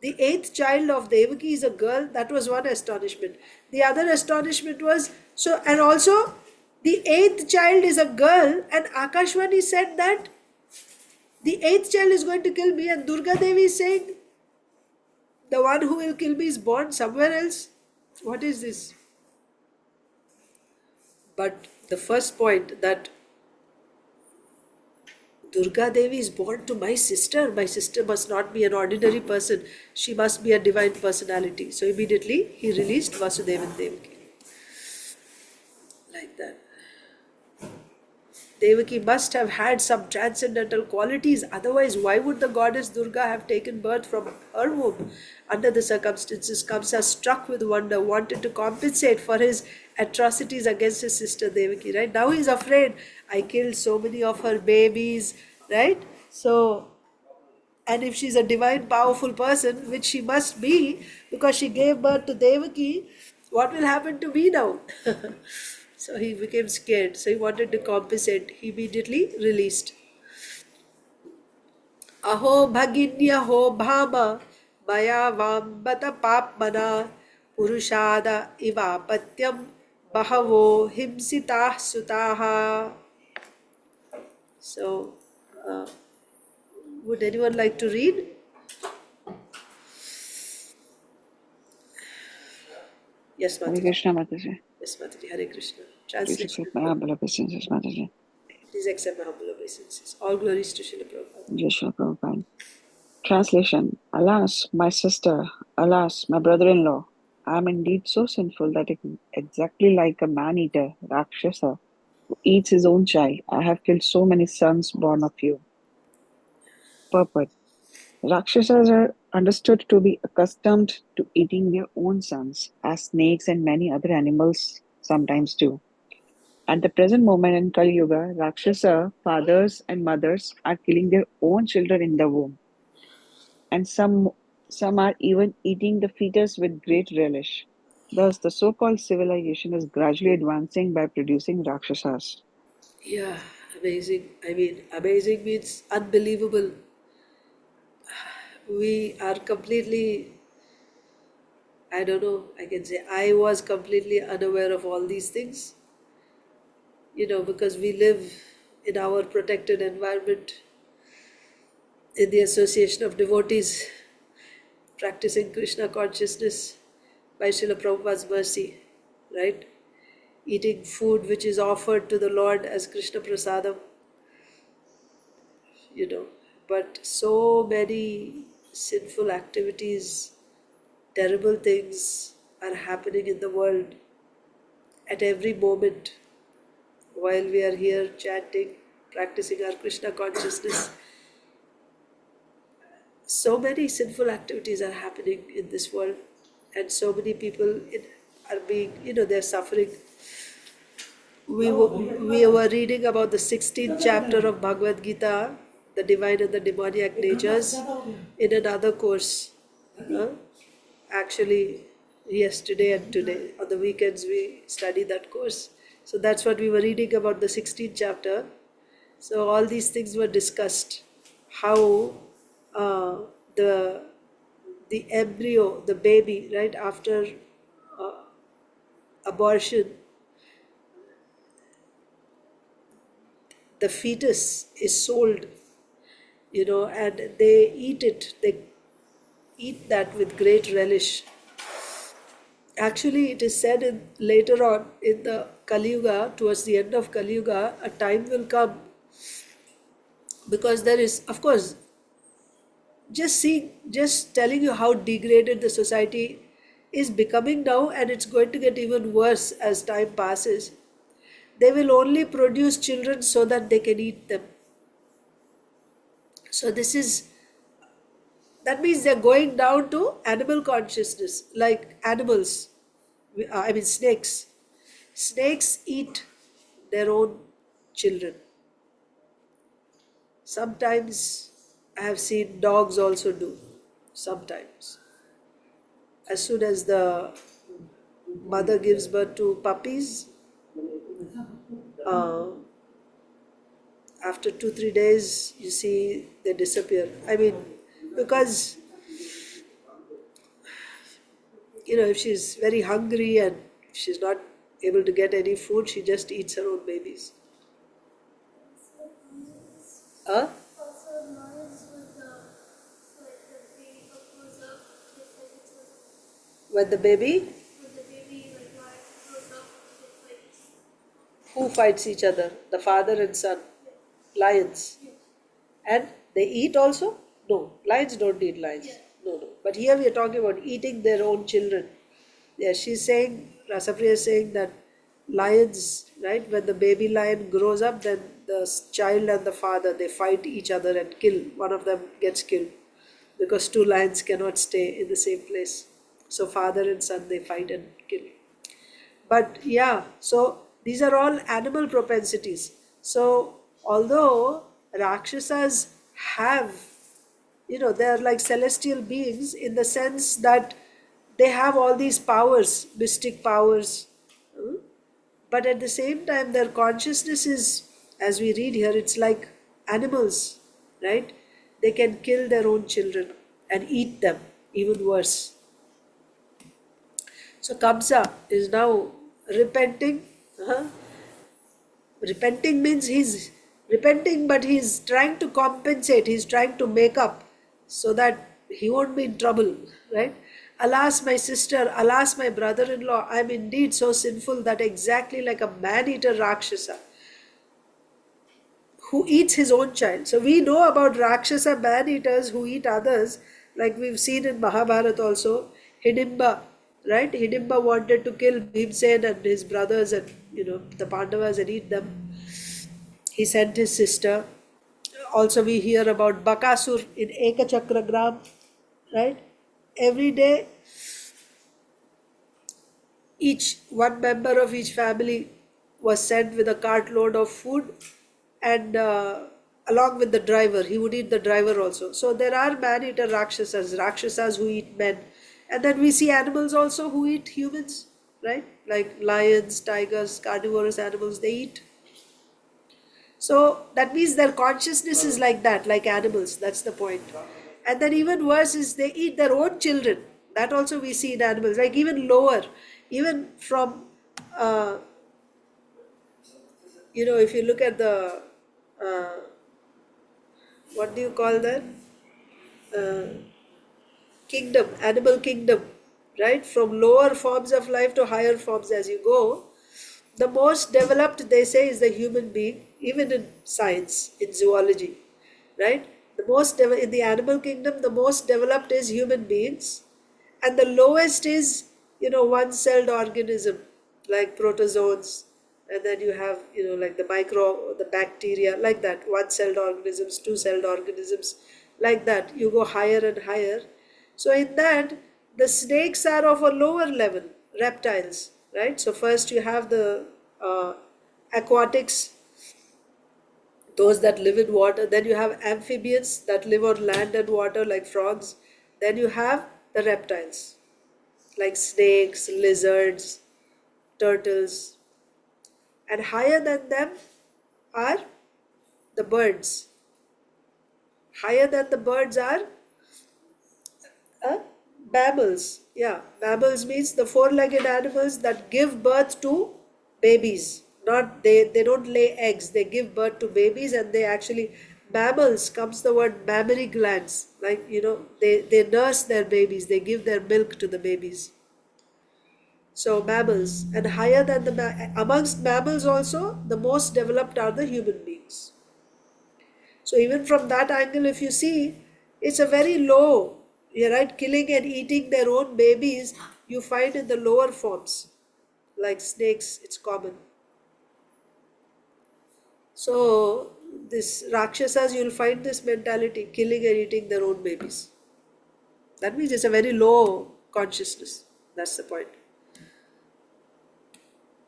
The 8th child of Devaki is a girl. That was one astonishment. The other astonishment was, and also the 8th child is a girl, and Akashvani said that the 8th child is going to kill me, and Durga Devi is saying the one who will kill me is born somewhere else. What is this? But the first point, that Durga Devi is born to my sister must not be an ordinary person, she must be a divine personality. So immediately he released Vasudevan Devaki. Like that. Devaki must have had some transcendental qualities, otherwise why would the goddess Durga have taken birth from her womb? Under the circumstances, Kamsa, struck with wonder, wanted to compensate for his atrocities against his sister Devaki, right? Now he's afraid, I killed so many of her babies, right? So And if she's a divine, powerful person, which she must be because she gave birth to Devaki, what will happen to me now? So he became scared. So he wanted to compensate. He immediately released. Aho bhaginya ho bhama maya vambata papmana purushada ivapatyam bahavo himsitah sutaha. So, would anyone like to read? Yes, Hare Mataji. Krishna Mataji. Yes, Mataji. Hare Krishna. Please Translation. accept my humble obeisances, Mataji. Please accept my humble obeisances. All glories to Srila Prabhupada. Jai Shri Prabhupada. Translation. Alas, my sister, alas, my brother-in-law, I am indeed so sinful that exactly like a man-eater, Rakshasa, who eats his own child, I have killed so many sons born of you. Purport. Rakshasas are understood to be accustomed to eating their own sons, as snakes and many other animals sometimes do. At the present moment in Kali Yuga, Rakshasa fathers and mothers are killing their own children in the womb, and some are even eating the fetus with great relish. Thus, the so-called civilization is gradually advancing by producing Rakshasas. Yeah, amazing. I mean, amazing means unbelievable. We are completely, I don't know, I can say, I was completely unaware of all these things, because we live in our protected environment in the association of devotees practicing Krishna consciousness by Srila Prabhupada's mercy, right? Eating food which is offered to the Lord as Krishna Prasadam, you know. But so many sinful activities, terrible things are happening in the world at every moment while we are here chanting, practicing our Krishna consciousness. So many sinful activities are happening in this world, and so many people are being, they're suffering. We were reading about the 16th chapter of Bhagavad Gita, the divine and the demoniac natures, in another course. Huh? Actually, yesterday and today, on the weekends, we study that course. So that's what we were reading about the 16th chapter. So all these things were discussed. How uh, the the embryo, the baby, right after abortion, the fetus is sold, and they eat it. They eat that with great relish. Actually, it is said later on in the Kali Yuga, towards the end of Kali Yuga, a time will come, because there is, of course, just telling you how degraded the society is becoming now, and it's going to get even worse as time passes. They will only produce children so that they can eat them. So that means they're going down to animal consciousness, like animals. I mean, snakes. Snakes eat their own children. Sometimes I have seen dogs also do. Sometimes. As soon as the mother gives birth to puppies, uh, after 2-3 days, you see they disappear. I mean, because if she's very hungry and if she's not able to get any food, she just eats her own babies. Huh? When the baby, who fights each other? The father and son, lions. And they eat also? No, lions don't eat lions. No. But here we are talking about eating their own children. Yeah, she's saying, Rasapriya is saying that lions, right, when the baby lion grows up, then the child and the father, they fight each other and kill. One of them gets killed because two lions cannot stay in the same place. So father and son, they fight and kill. But yeah, so these are all animal propensities. So although Rakshasas have they are like celestial beings in the sense that they have all these powers, mystic powers. But at the same time, their consciousness is, as we read here, it's like animals, right? They can kill their own children and eat them, even worse. So Kamsa is now repenting. Repenting means he's repenting, but he's trying to compensate, he's trying to make up so that he won't be in trouble, right? Alas, my sister, alas, my brother in law, I'm indeed so sinful that exactly like a man eater Rakshasa who eats his own child. So we know about Rakshasa man eaters who eat others, like we've seen in Mahabharata also. Hidimba, right? Hidimba wanted to kill Bhimsen and his brothers and the Pandavas and eat them. He sent his sister. Also, we hear about Bakasur in Ekachakragram, right? Every day, each one member of each family was sent with a cartload of food, and along with the driver, he would eat the driver also. So there are man-eater Rakshasas who eat men, and then we see animals also who eat humans, right? Like lions, tigers, carnivorous animals, they eat. So that means their consciousness is like that, like animals. That's the point. And then even worse is they eat their own children. That also we see in animals. Like even lower, even from, if you look at the, uh, what do you call that? Uh, Kingdom, animal kingdom, right? From lower forms of life to higher forms as you go. The most developed, they say, is the human being, even in science, in zoology, right? In the animal kingdom, the most developed is human beings, and the lowest is, one-celled organism like protozoans, and then you have, like the bacteria, like that, one-celled organisms, two-celled organisms, like that. You go higher and higher. So in that, the snakes are of a lower level, reptiles, right? So first you have the uh, aquatics, those that live in water. Then you have amphibians that live on land and water, like frogs. Then you have the reptiles, like snakes, lizards, turtles. And higher than them are the birds. Higher than the birds are uh, mammals. Yeah, mammals means the four-legged animals that give birth to babies. Not they don't lay eggs. They give birth to babies, and they actually, mammals comes the word mammary glands. Like they nurse their babies. They give their milk to the babies. So mammals, and higher than amongst mammals also, the most developed are the human beings. So even from that angle, if you see, it's a very low, you're right, killing and eating their own babies, you find in the lower forms, like snakes, it's common. So this Rakshasas, you'll find this mentality, killing and eating their own babies. That means it's a very low consciousness. That's the point.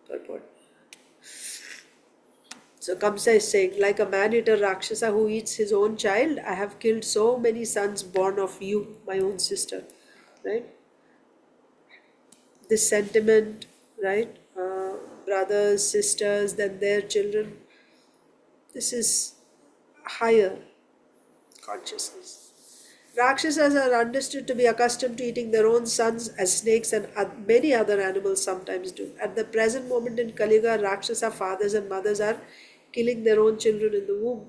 Purport. So Kamsa is saying, like a man-eater Rakshasa who eats his own child, I have killed so many sons born of you, my own sister. Right? This sentiment, right? Brothers, sisters, then their children. This is higher consciousness. Rakshasas are understood to be accustomed to eating their own sons as snakes and many other animals sometimes do. At the present moment in Kali Yuga, Rakshasa fathers and mothers are killing their own children in the womb.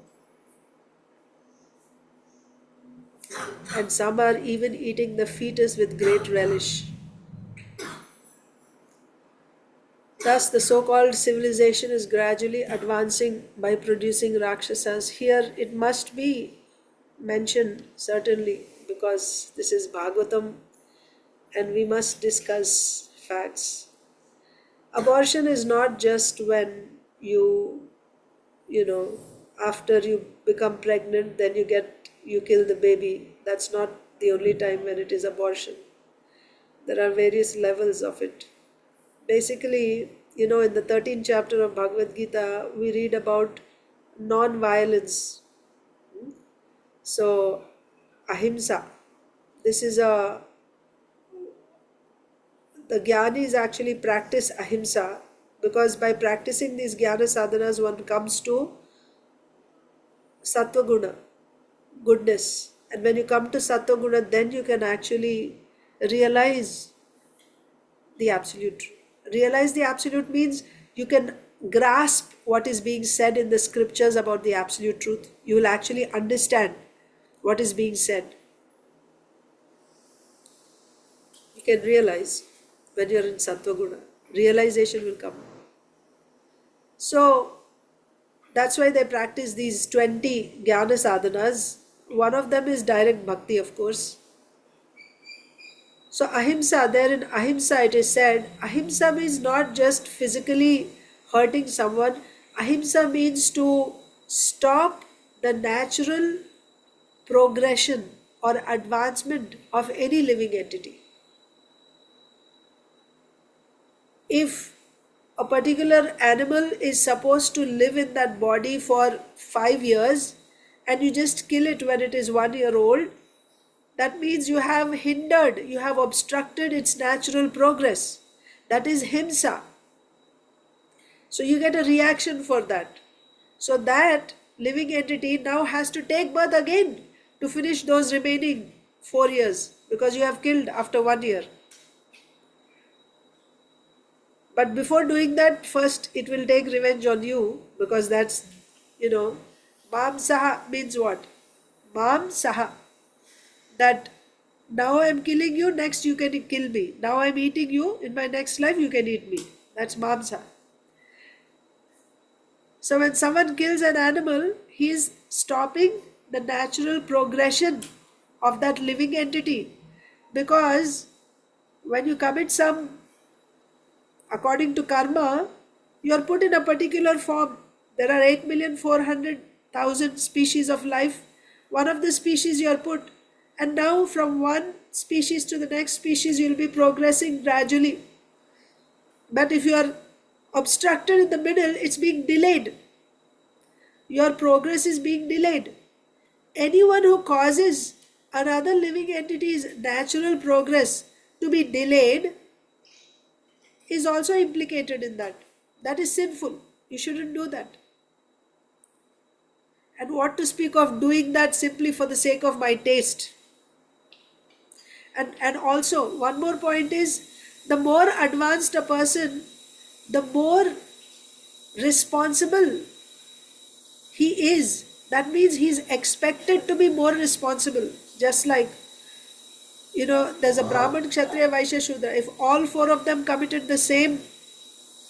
And some are even eating the fetus with great relish. Thus, the so-called civilization is gradually advancing by producing Rakshasas. Here, it must be mentioned, certainly, because this is Bhagavatam and we must discuss facts. Abortion is not just when you know, after you become pregnant, then you kill the baby. That's not the only time when it is abortion. There are various levels of it. Basically, in the 13th chapter of Bhagavad Gita, we read about non-violence. So ahimsa. This is the jnanis actually practice ahimsa, because by practicing these jnana sadhanas one comes to sattva guna, goodness. And when you come to sattva guna, then you can actually realize the absolute truth. Realize the absolute means you can grasp what is being said in the scriptures about the absolute truth. You will actually understand what is being said. You can realize when you're in sattva guna. Realization will come. So that's why they practice these 20 jnana sadhanas. One of them is direct bhakti, of course. So ahimsa, there in ahimsa it is said, ahimsa means not just physically hurting someone. Ahimsa means to stop the natural progression or advancement of any living entity. If a particular animal is supposed to live in that body for 5 years and you just kill it when it is 1 year old, that means you have hindered, you have obstructed its natural progress. That is himsa. So you get a reaction for that. So that living entity now has to take birth again to finish those remaining 4 years, because you have killed after 1 year. But before doing that, first it will take revenge on you, because that's, mam saha means what? Mam saha. That now I am killing you, next you can kill me. Now I am eating you, in my next life you can eat me. That's mamsa. So when someone kills an animal, he is stopping the natural progression of that living entity. Because when you commit some, according to karma, you are put in a particular form. There are 8,400,000 species of life. One of the species you are put, and now from one species to the next species you will be progressing gradually. But if you are obstructed in the middle, it's being delayed. Your progress is being delayed. Anyone who causes another living entity's natural progress to be delayed is also implicated in that. That is sinful. You shouldn't do that. And what to speak of doing that simply for the sake of my taste. And also, one more point is, the more advanced a person, the more responsible he is. That means he is expected to be more responsible. Just like, there's a Brahman, Kshatriya, Vaishya, Shudra. If all 4 of them committed the same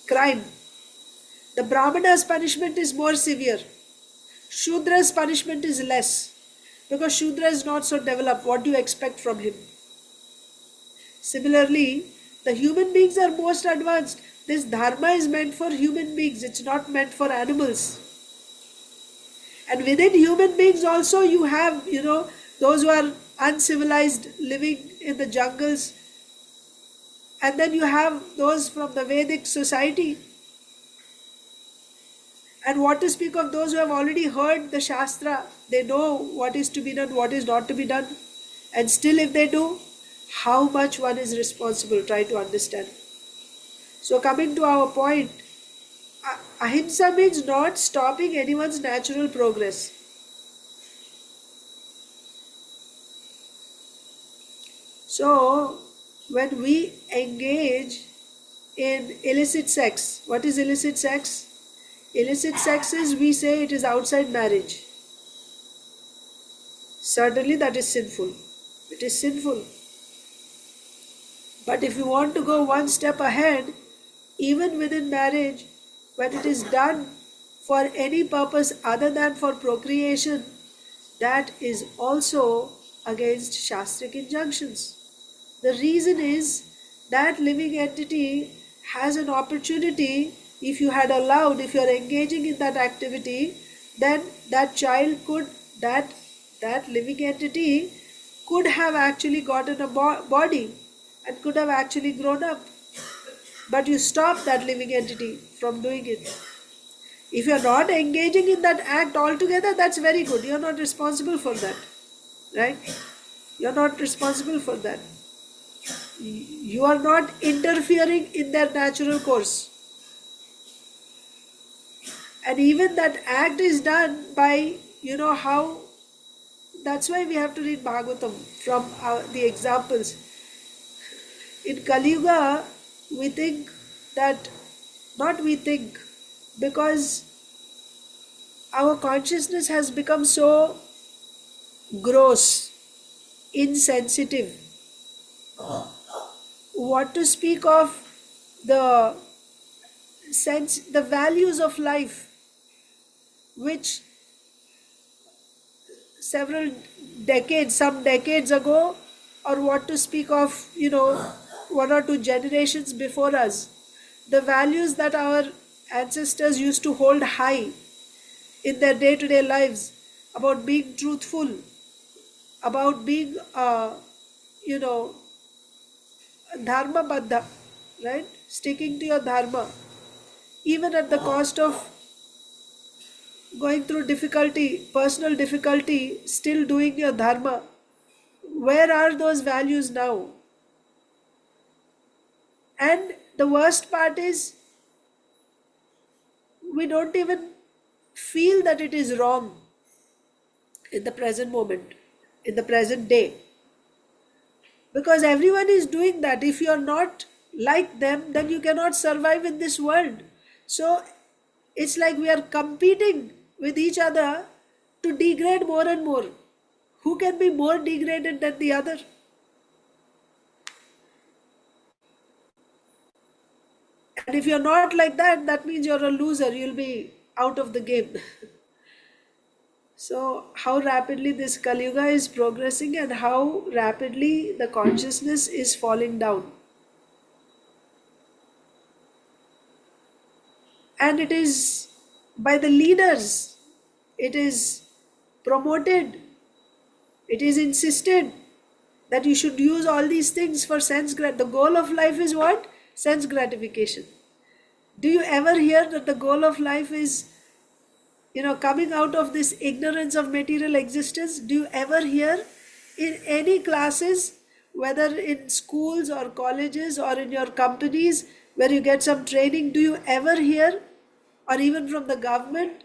crime, the Brahmana's punishment is more severe. Shudra's punishment is less, because Shudra is not so developed. What do you expect from him? Similarly, the human beings are most advanced. This dharma is meant for human beings. It's not meant for animals. And within human beings also you have, those who are uncivilized, living in the jungles. And then you have those from the Vedic society. And what to speak of those who have already heard the Shastra. They know what is to be done, what is not to be done. And still if they do, how much one is responsible, try to understand. So coming to our point, ahimsa means not stopping anyone's natural progress. So when we engage in illicit sex, what is illicit sex? Illicit sex is, we say it is outside marriage. Certainly that is sinful. It is sinful. But if you want to go one step ahead, even within marriage, when it is done for any purpose other than for procreation, that is also against Shastric injunctions. The reason is that living entity has an opportunity. If you had allowed, if you are engaging in that activity, then that child could, that living entity could have actually gotten a body and could have actually grown up. But you stop that living entity from doing it. If you are not engaging in that act altogether, that's very good. You are not responsible for that. right? You're not responsible for that. You are not interfering in their natural course. And even that act is done by, how. That's why we have to read Bhagavatam from the examples. In Kali Yuga, we think that, not we think, because our consciousness has become so gross, insensitive. What to speak of the the values of life, which several decades, some decades ago, or what to speak of, 1 or 2 generations before us, the values that our ancestors used to hold high in their day-to-day lives, about being truthful, about being, you know, dharma baddha, right? Sticking to your dharma, even at the cost of going through difficulty, personal difficulty, still doing your dharma. Where are those values now? And the worst part is, we don't even feel that it is wrong in the present moment, in the present day. Because everyone is doing that. If you are not like them, then you cannot survive in this world. So it's like we are competing with each other to degrade more and more. Who can be more degraded than the other? And if you're not like that, that means you're a loser. You'll be out of the game. So, how rapidly this Kali Yuga is progressing and how rapidly the consciousness is falling down. And it is by the leaders, it is promoted, it is insisted that you should use all these things for sense The goal of life is what? Sense gratification. Do you ever hear that the goal of life is, coming out of this ignorance of material existence? Do you ever hear in any classes, whether in schools or colleges or in your companies where you get some training, do you ever hear, or even from the government,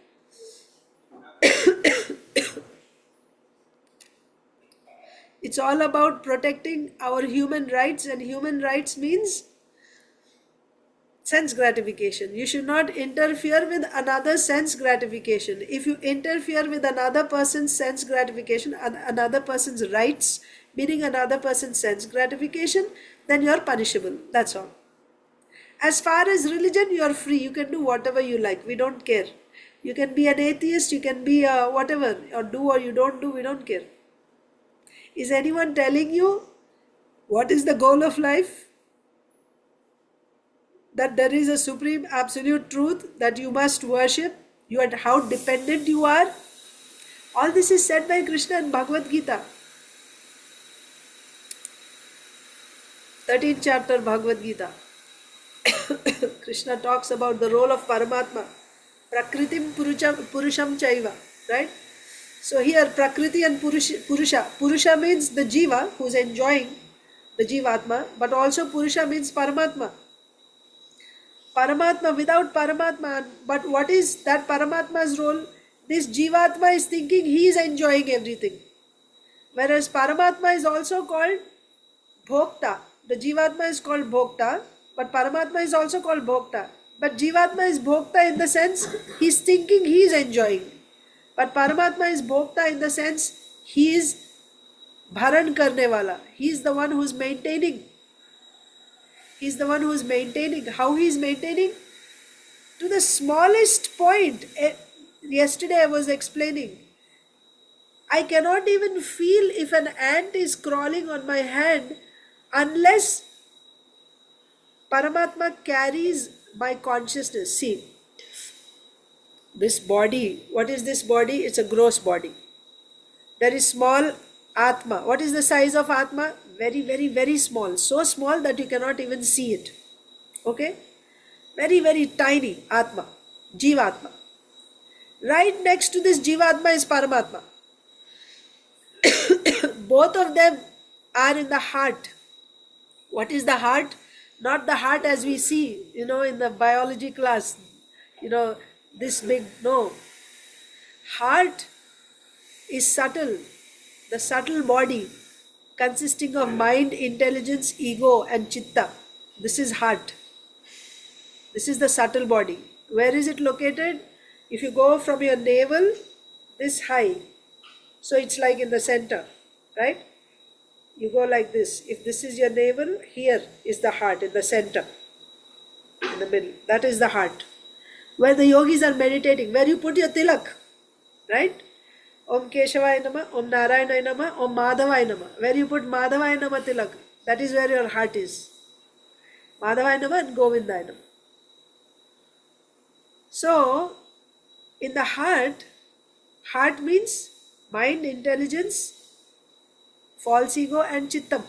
it's all about protecting our human rights, and human rights means sense gratification. You should not interfere with another sense gratification. If you interfere with another person's sense gratification, another person's rights, meaning another person's sense gratification, then you are punishable. That's all. As far as religion, you are free. You can do whatever you like. We don't care. You can be an atheist, you can be whatever, or do or you don't do, we don't care. Is anyone telling you what is the goal of life? That there is a supreme absolute truth that you must worship, you and how dependent you are. All this is said by Krishna in Bhagavad Gita. 13th chapter Bhagavad Gita. Krishna talks about the role of Paramatma. Prakritim Purusham Chaiva. Right? So here Prakriti and Purusha. Purusha means the Jiva who is enjoying the Jivatma, but also Purusha means Paramatma. Paramatma, without Paramatma, but what is that Paramatma's role? This Jivatma is thinking he is enjoying everything. Whereas Paramatma is also called Bhokta. The Jivatma is called Bhokta, but Paramatma is also called Bhokta. But Jivatma is Bhokta in the sense he is thinking he is enjoying. But Paramatma is Bhokta in the sense he is Bharan Karne Wala. He is the one who is maintaining. He is the one who is maintaining. How he is maintaining? To the smallest point. Yesterday I was explaining. I cannot even feel if an ant is crawling on my hand unless Paramatma carries my consciousness. See, this body, what is this body? It's a gross body. There is small Atma. What is the size of Atma? Very, very, very small. So small that you cannot even see it. Okay? Very, very tiny Atma. Jivatma. Right next to this Jivatma is Paramatma. both of them are in the heart. What is the heart? Not the heart as we see, in the biology class, this big. No. Heart is subtle, the subtle body consisting of mind, intelligence, ego, and chitta. This is heart. This is the subtle body. Where is it located? If you go from your navel this high, so it's like in the center, right? You go like this. If this is your navel, here is the heart in the center, in the middle. That is the heart. Where the yogis are meditating, where you put your tilak, right? Om Keshavaya Nama, Om Narayana Nama, Om Madhavaya Nama. Where you put Madhavaya Nama tilak, that is where your heart is. Madhavaya Nama and Govindaya Nama. So, in the heart means mind, intelligence, false ego, and chittam.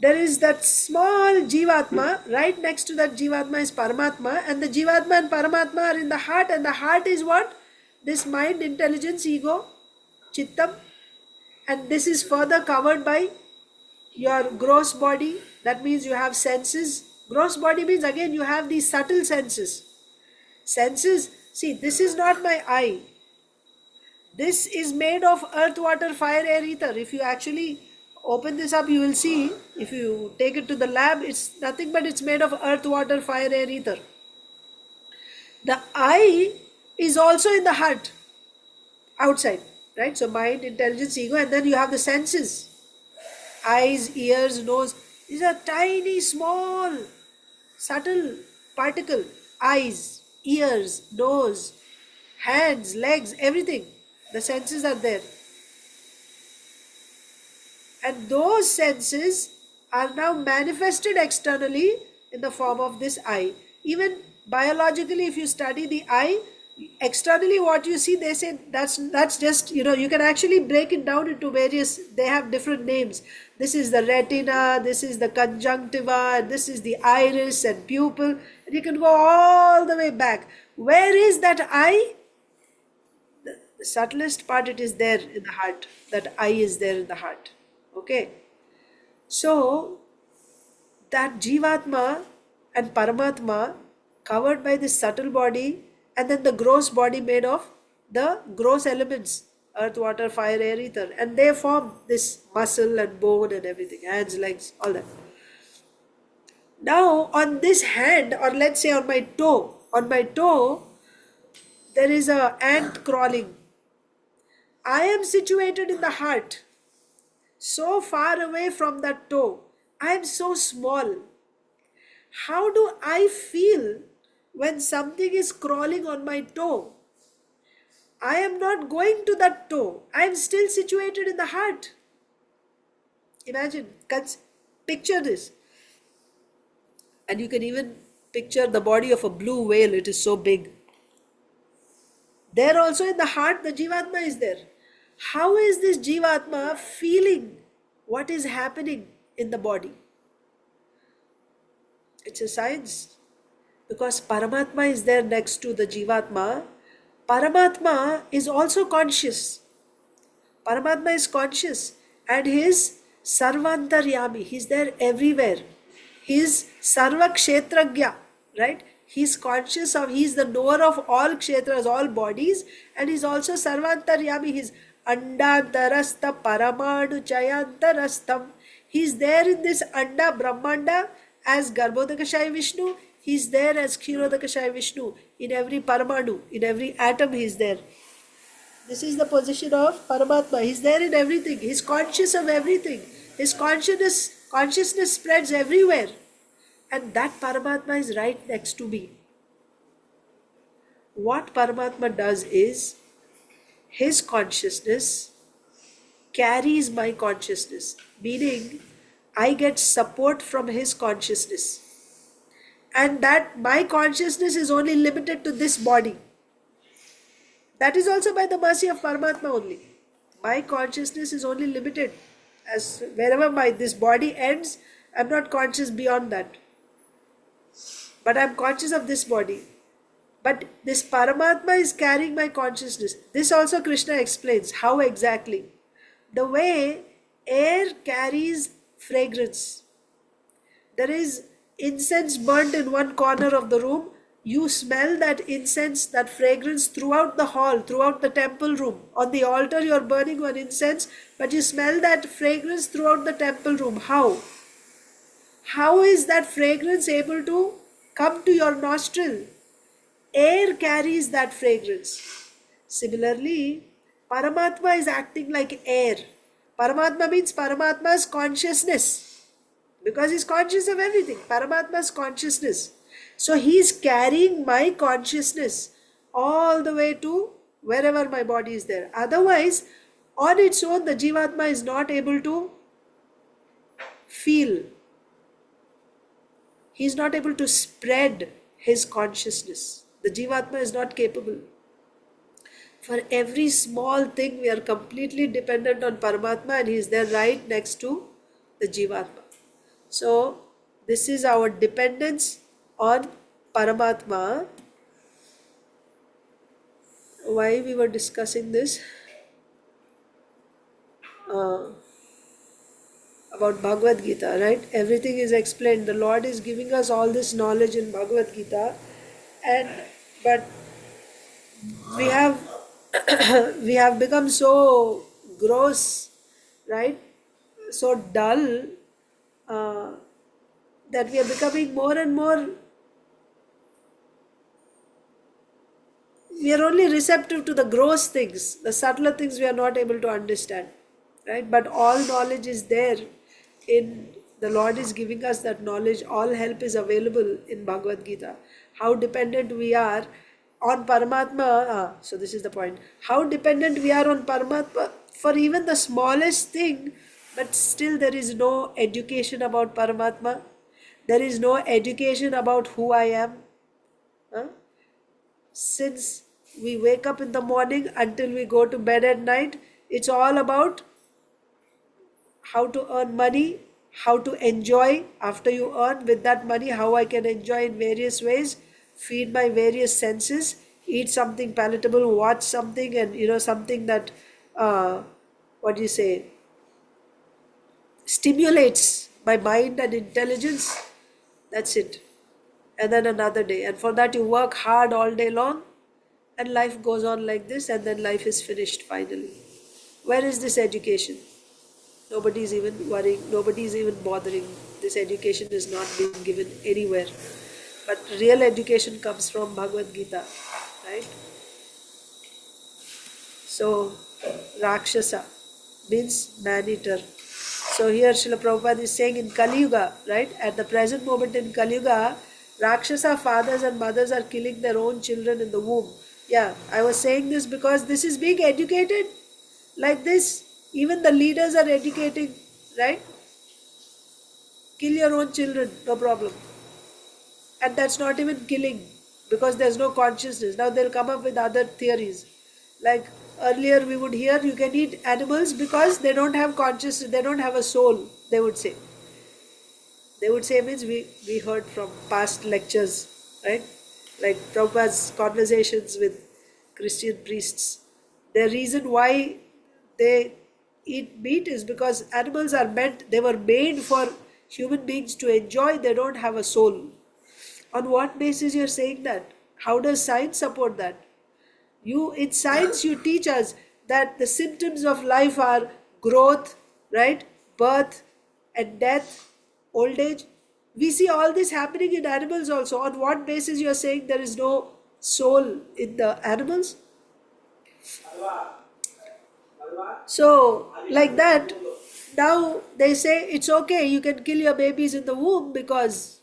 There is that small Jivatma, right next to that Jivatma is Paramatma, and the Jivatma and Paramatma are in the heart, and the heart is what? This mind, intelligence, ego, chittam, and this is further covered by your gross body. That means you have senses. Gross body means again you have these subtle senses. Senses, see, this is not my eye. This is made of earth, water, fire, air, ether. If you actually open this up, you will see, if you take it to the lab, it's nothing but it's made of earth, water, fire, air, ether. The eye is also in the heart, outside, right? So mind, intelligence, ego, and then you have the senses. Eyes, ears, nose. These are tiny, small, subtle particle. Eyes, ears, nose, hands, legs, everything. The senses are there. And those senses are now manifested externally in the form of this eye. Even biologically, if you study the eye, externally what you see, they say that's just, you can actually break it down into various, they have different names. This is the retina, this is the conjunctiva, and this is the iris and pupil, and you can go all the way back. Where is that eye? The subtlest part, it is there in the heart. That eye is there in the heart. Okay. So, that Jivatma and Paramatma covered by this subtle body, and then the gross body made of the gross elements, earth, water, fire, air, ether, and they form this muscle and bone and everything, hands, legs, all that. Now on this hand, or let's say on my toe, there is a ant crawling. I am situated in the heart, so far away from that toe. I am so small. How do I feel when something is crawling on my toe? I am not going to that toe. I am still situated in the heart. Imagine, picture this. And you can even picture the body of a blue whale. It is so big. There also in the heart, the Jivatma is there. How is this Jivatma feeling what is happening in the body? It's a science. Because Paramatma is there next to the Jivatma. Paramatma is also conscious. Paramatma is conscious, and he is Sarvantaryami. He is there everywhere. He is Sarva Kshetragya, right? He is conscious of, he is the knower of all kshetras, all bodies, and he is also Sarvantaryami. He is Andantarastha Paramanu Chayantarastham. He is there in this Anda Brahmanda as Garbhodakashayi Vishnu. He is there as Kshirodakashayi Vishnu. In every Paramanu, in every atom he is there. This is the position of Paramatma. He is there in everything. He is conscious of everything. His consciousness spreads everywhere. And that Paramatma is right next to me. What Paramatma does is, his consciousness carries my consciousness. Meaning, I get support from his consciousness. And that my consciousness is only limited to this body. That is also by the mercy of Paramatma only. My consciousness is only limited. As wherever this body ends, I am not conscious beyond that. But I am conscious of this body. But this Paramatma is carrying my consciousness. This also Krishna explains. How exactly? The way air carries fragrance. There is incense burnt in one corner of the room. You smell that incense, that fragrance throughout the hall, throughout the temple room. On the altar, you are burning one incense, but you smell that fragrance throughout the temple room. How? How is that fragrance able to come to your nostril? Air carries that fragrance. Similarly, Paramatma is acting like air. Paramatma means Paramatma's consciousness, because he's conscious of everything. Paramatma's consciousness. So he's carrying my consciousness all the way to wherever my body is there. Otherwise, on its own, the Jivatma is not able to feel. He is not able to spread his consciousness. The Jivatma is not capable. For every small thing, we are completely dependent on Paramatma, and he is there right next to the Jivatma. So, this is our dependence on Paramatma. Why we were discussing this? About Bhagavad Gita, right? Everything is explained. The Lord is giving us all this knowledge in Bhagavad Gita, and but we have we have become so gross, right? So dull, uh, that we are becoming more and more, we are only receptive to the gross things. The subtler things we are not able to understand, right? But all knowledge is there in the Lord is giving us that knowledge. All help is available in Bhagavad Gita. How dependent we are on Paramatma. So this is the point. How dependent we are on Paramatma for even the smallest thing, but still there is no education about Paramatma. There is no education about who I am. Huh? Since we wake up in the morning until we go to bed at night, it's all about how to earn money, how to enjoy after you earn with that money, how I can enjoy in various ways, feed my various senses, eat something palatable, watch something, and something that, what do you say, stimulates my mind and intelligence. That's it. And then another day. And for that, you work hard all day long, and life goes on like this, and then life is finished finally. Where is this education? Nobody is even worrying, nobody is even bothering. This education is not being given anywhere. But real education comes from Bhagavad Gita, right? So, Rakshasa means man-eater. So here Srila Prabhupada is saying in Kali Yuga, right? At the present moment in Kali Yuga, Rakshasa fathers and mothers are killing their own children in the womb. Yeah, I was saying this because this is being educated like this. Even the leaders are educating, right? Kill your own children, no problem. And that's not even killing, because there's no consciousness. Now they'll come up with other theories. Like earlier we would hear you can eat animals because they don't have consciousness, they don't have a soul, they would say. They would say means we heard from past lectures, right? Like Prabhupada's conversations with Christian priests. The reason why they eat meat is because animals are meant, they were made for human beings to enjoy, they don't have a soul. On what basis you're saying that? How does science support that? In science you teach us that the symptoms of life are growth, right? Birth and death, old age. We see all this happening in animals also. On what basis you are saying there is no soul in the animals? So, like that, now they say it's okay, you can kill your babies in the womb because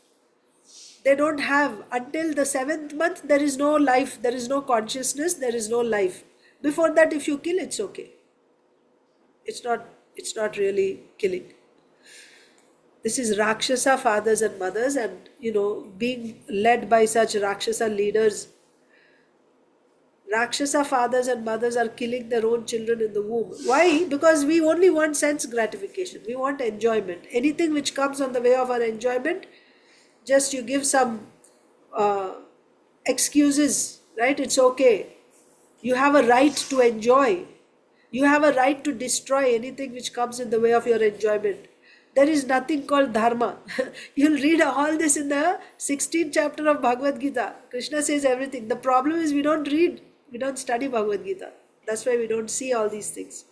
they don't have, until the 7th month, there is no life, there is no consciousness, there is no life. Before that, if you kill, it's okay. It's not really killing. This is Rakshasa fathers and mothers, and being led by such Rakshasa leaders. Rakshasa fathers and mothers are killing their own children in the womb. Why? Because we only want sense gratification. We want enjoyment. Anything which comes on the way of our enjoyment, just you give some excuses, right? It's okay. You have a right to enjoy. You have a right to destroy anything which comes in the way of your enjoyment. There is nothing called dharma. You'll read all this in the 16th chapter of Bhagavad Gita. Krishna says everything. The problem is we don't read, we don't study Bhagavad Gita. That's why we don't see all these things.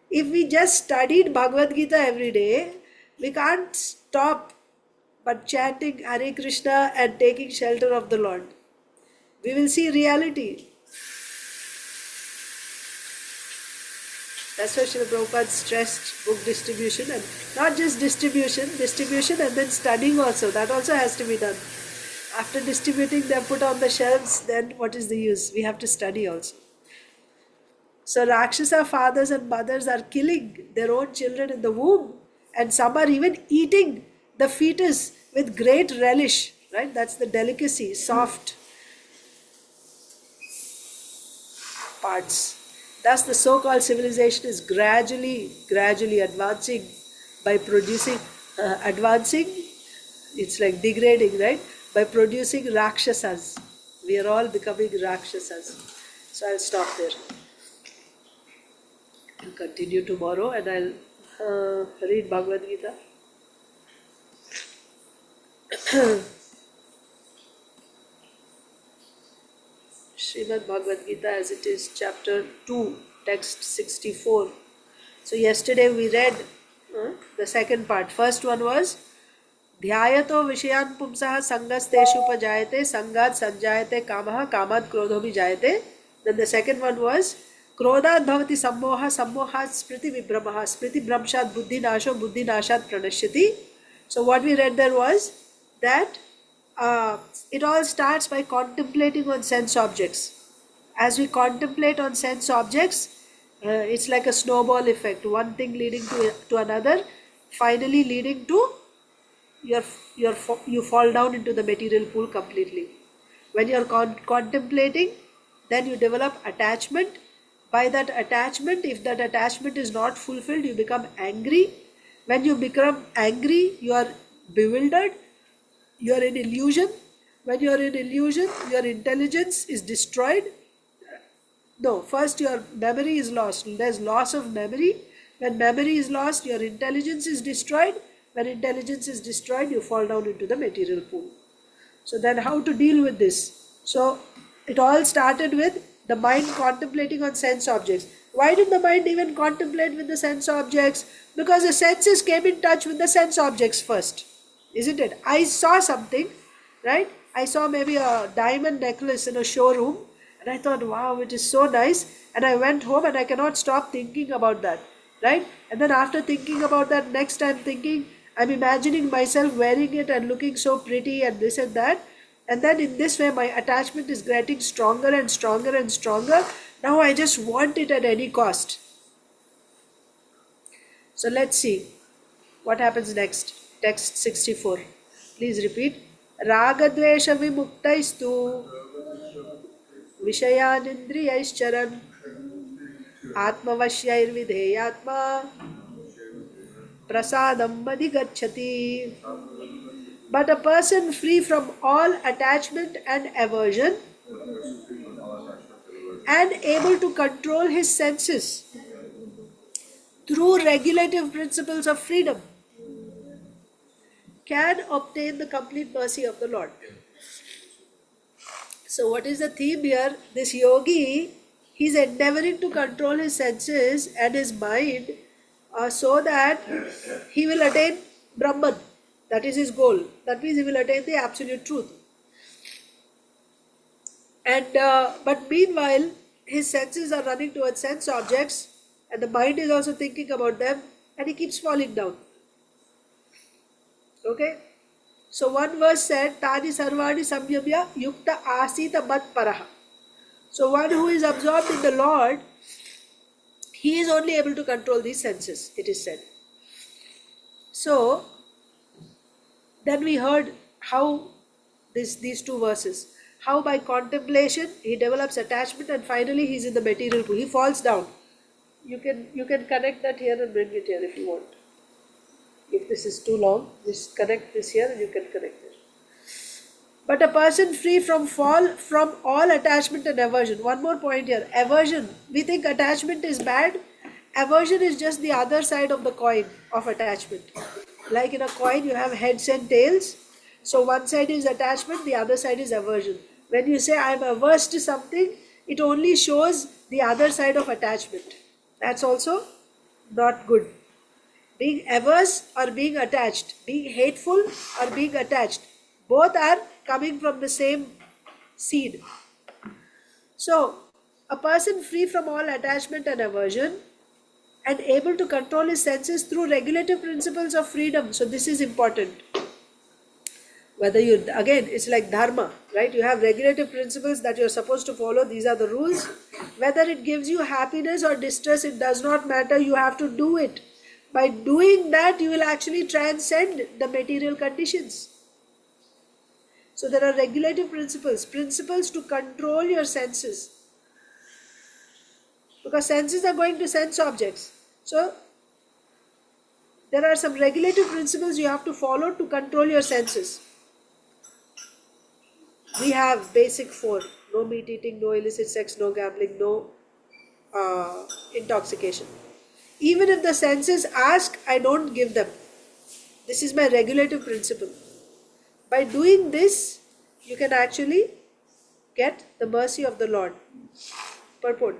If we just studied Bhagavad Gita every day, we can't stop but chanting Hare Krishna and taking shelter of the Lord. We will see reality. That's why Srila Prabhupada stressed book distribution, and not just distribution and then studying also. That also has to be done. After distributing, they are put on the shelves, then what is the use? We have to study also. So Rakshasa fathers and mothers are killing their own children in the womb, and some are even eating the fetus with great relish, right? That's the delicacy, soft parts. Thus, the so-called civilization is gradually advancing by producing, advancing, it's like degrading, right? By producing Rakshasas. We are all becoming Rakshasas. So I'll stop there. I'll continue tomorrow and I'll read Bhagavad Gita. Srimad Bhagavad Gita as it is, chapter 2, text 64. So yesterday we read the second part. First one was ध्यायतो विषयान् पुंसः संगस्तेषु उपजायते संगात् संजायते कामः कामात् क्रोधो विजायते. Then the second one was क्रोधात् भवति सम्मोहः सम्मोहात् स्मृति विभ्रमः स्मृति भ्रंशात् बुद्धिनाशो बुद्धिनाशात् प्रणश्यति. So what we read there was that it all starts by contemplating on sense objects. As we contemplate on sense objects, it's like a snowball effect, one thing leading to another, finally leading to you fall down into the material pool completely. When you're contemplating, then you develop attachment. By that attachment, if that attachment is not fulfilled, you become angry. When you become angry, you are bewildered, you are in illusion. When you are in illusion, your intelligence is destroyed. No, first your memory is lost. There's loss of memory. When memory is lost, your intelligence is destroyed. When intelligence is destroyed, you fall down into the material pool. So then how to deal with this? So it all started with the mind contemplating on sense objects. Why did the mind even contemplate with the sense objects? Because the senses came in touch with the sense objects first. Isn't it? I saw something, right? I saw maybe a diamond necklace in a showroom and I thought, wow, it is so nice. And I went home and I cannot stop thinking about that, right? And then after thinking about that, next time thinking, I'm imagining myself wearing it and looking so pretty and this and that. And then in this way, my attachment is getting stronger and stronger and stronger. Now I just want it at any cost. So let's see what happens next. Text 64. Please repeat. Ragadvesha vimuktaistu Vishayanindriyaischaran Atmavashyairvidheyatma Prasadam madhigacchati. But a person free from all attachment and aversion and able to control his senses through regulative principles of freedom can obtain the complete mercy of the Lord. So what is the theme here? This yogi, he's endeavoring to control his senses and his mind so that he will attain Brahman. That is his goal. That means he will attain the absolute truth. And but meanwhile, his senses are running towards sense objects and the mind is also thinking about them and he keeps falling down. Okay? So one verse said, Tani sarvani samyamya yukta asita mat paraha. So one who is absorbed in the Lord, he is only able to control these senses, it is said. So then we heard how these two verses, how by contemplation he develops attachment and finally he is in the material pool. He falls down. You can connect that here and bring it here if you want. If this is too long, just connect this here and you can connect it. But a person free from all attachment and aversion. One more point here. Aversion. We think attachment is bad. Aversion is just the other side of the coin of attachment. Like in a coin, you have heads and tails. So one side is attachment, the other side is aversion. When you say I am averse to something, it only shows the other side of attachment. That's also not good. Being averse or being attached, being hateful or being attached, both are coming from the same seed. So, a person free from all attachment and aversion and able to control his senses through regulative principles of freedom. So, this is important. Whether you, again, it's like dharma, right? You have regulative principles that you're supposed to follow. These are the rules. Whether it gives you happiness or distress, it does not matter. You have to do it. By doing that, you will actually transcend the material conditions. So there are regulative principles to control your senses. Because senses are going to sense objects. So there are some regulative principles you have to follow to control your senses. We have basic 4. No meat eating, no illicit sex, no gambling, no intoxication. Even if the senses ask, I don't give them. This is my regulative principle. By doing this, you can actually get the mercy of the Lord. Purport.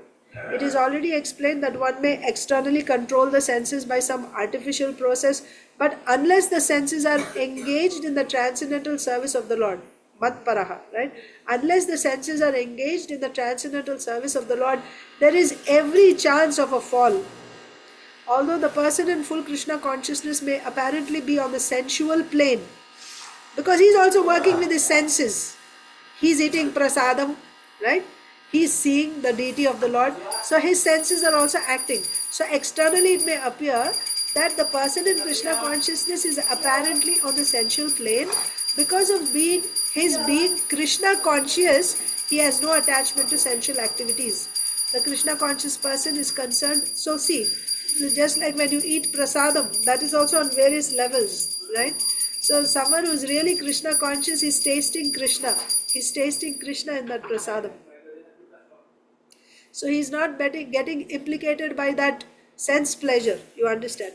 It is already explained that one may externally control the senses by some artificial process, but unless the senses are engaged in the transcendental service of the Lord, Matparaha, right? Unless the senses are engaged in the transcendental service of the Lord, there is every chance of a fall. Although the person in full Krishna consciousness may apparently be on the sensual plane, because he's also working with his senses. He's eating prasadam, right? He's seeing the deity of the Lord. So his senses are also acting. So externally it may appear that the person in Krishna consciousness is apparently on the sensual plane. Because of being Krishna conscious, he has no attachment to sensual activities. The Krishna conscious person is concerned. So see, just like when you eat prasadam, that is also on various levels, right? So someone who is really Krishna conscious is tasting Krishna. He's tasting Krishna in that prasadam. So he's not getting implicated by that sense pleasure, you understand.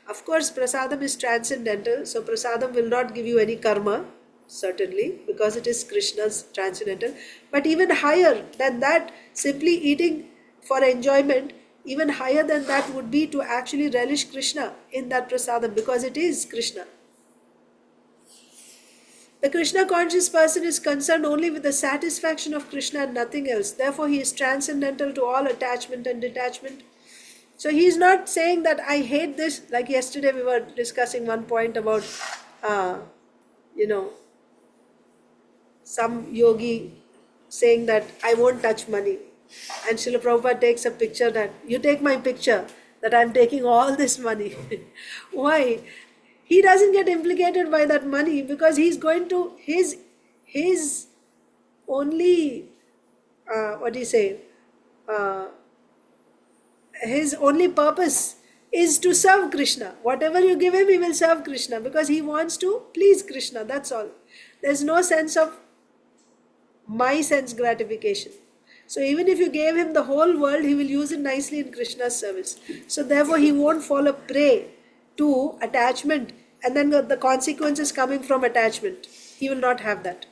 Of course, prasadam is transcendental, so prasadam will not give you any karma, certainly, because it is Krishna's transcendental. But even higher than that, simply eating for enjoyment, even higher than that would be to actually relish Krishna in that prasadam, because it is Krishna. The Krishna conscious person is concerned only with the satisfaction of Krishna and nothing else. Therefore, he is transcendental to all attachment and detachment. So he is not saying that I hate this. Like yesterday we were discussing one point about, some yogi saying that I won't touch money. And Srila Prabhupada takes a picture that, you take my picture, that I'm taking all this money. Why? He doesn't get implicated by that money because he's going to, his only, his only purpose is to serve Krishna. Whatever you give him, he will serve Krishna because he wants to please Krishna, that's all. There's no sense of my sense gratification. So even if you gave him the whole world, he will use it nicely in Krishna's service. So therefore he won't fall a prey to attachment and then the consequences coming from attachment. He will not have that.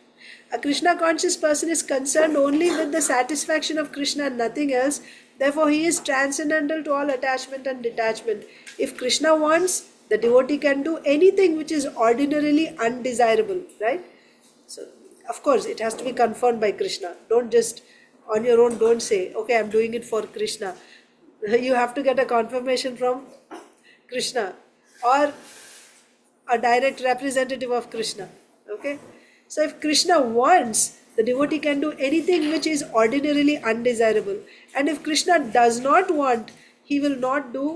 A Krishna conscious person is concerned only with the satisfaction of Krishna and nothing else. Therefore he is transcendental to all attachment and detachment. If Krishna wants, the devotee can do anything which is ordinarily undesirable, right? So of course it has to be confirmed by Krishna. Don't just on your own, don't say, okay, I'm doing it for Krishna. You have to get a confirmation from Krishna or a direct representative of Krishna. Okay? So if Krishna wants, the devotee can do anything which is ordinarily undesirable. And if Krishna does not want, he will not do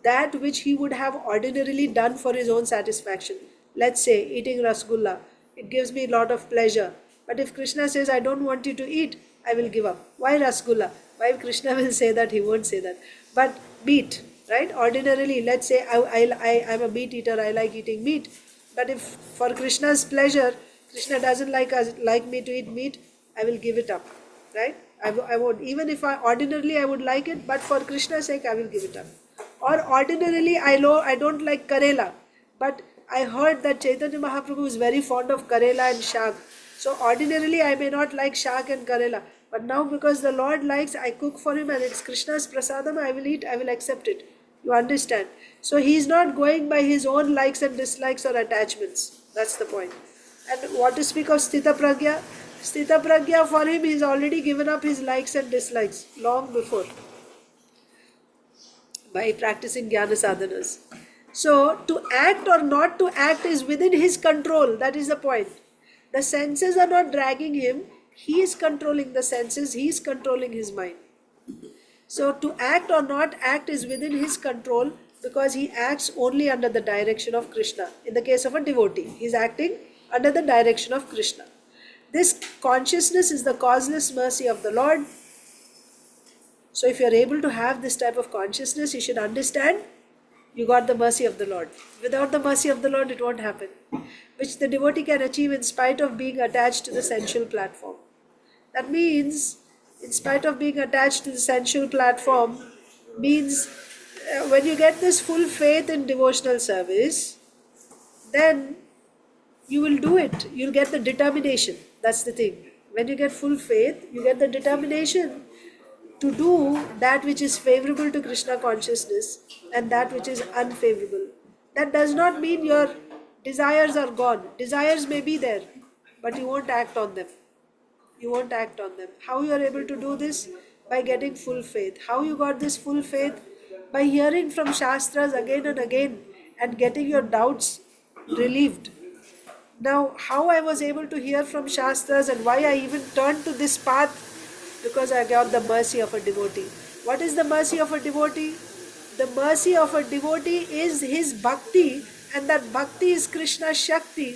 that which he would have ordinarily done for his own satisfaction. Let's say eating rasgulla. It gives me a lot of pleasure. But if Krishna says, I don't want you to eat, I will give up. Why rasgulla? Why Krishna will say that? He won't say that. But meat, right? Ordinarily, let's say I'm a meat eater, I like eating meat. But if for Krishna's pleasure, Krishna doesn't like me to eat meat, I will give it up, right? I won't. Even if ordinarily I would like it, but for Krishna's sake, I will give it up. Or ordinarily, I don't like Karela, but I heard that Chaitanya Mahaprabhu is very fond of Karela and Shag. So ordinarily, I may not like Shag and Karela, but now because the Lord likes, I cook for him and it's Krishna's prasadam, I will eat, I will accept it. You understand? So he is not going by his own likes and dislikes or attachments. That's the point. And what to speak of Sthita Pragya? Sthita Pragya, for him, he's already given up his likes and dislikes long before by practicing jnana sadhanas. So, to act or not to act is within his control. That is the point. The senses are not dragging him. He is controlling the senses. He is controlling his mind. So, to act or not act is within his control because he acts only under the direction of Krishna. In the case of a devotee, he is acting under the direction of Krishna. This consciousness is the causeless mercy of the Lord. So if you are able to have this type of consciousness, you should understand you got the mercy of the Lord. Without the mercy of the Lord, it won't happen. Which the devotee can achieve in spite of being attached to the sensual platform. That means, in spite of being attached to the sensual platform, means when you get this full faith in devotional service, then you will do it. You'll get the determination. That's the thing. When you get full faith, you get the determination to do that which is favorable to Krishna consciousness and that which is unfavorable. That does not mean your desires are gone. Desires may be there, but you won't act on them. You won't act on them. How you are able to do this? By getting full faith. How you got this full faith? By hearing from Shastras again and again and getting your doubts relieved. Now, how I was able to hear from Shastras and why I even turned to this path? Because I got the mercy of a devotee. What is the mercy of a devotee? The mercy of a devotee is his bhakti, and that bhakti is Krishna's Shakti.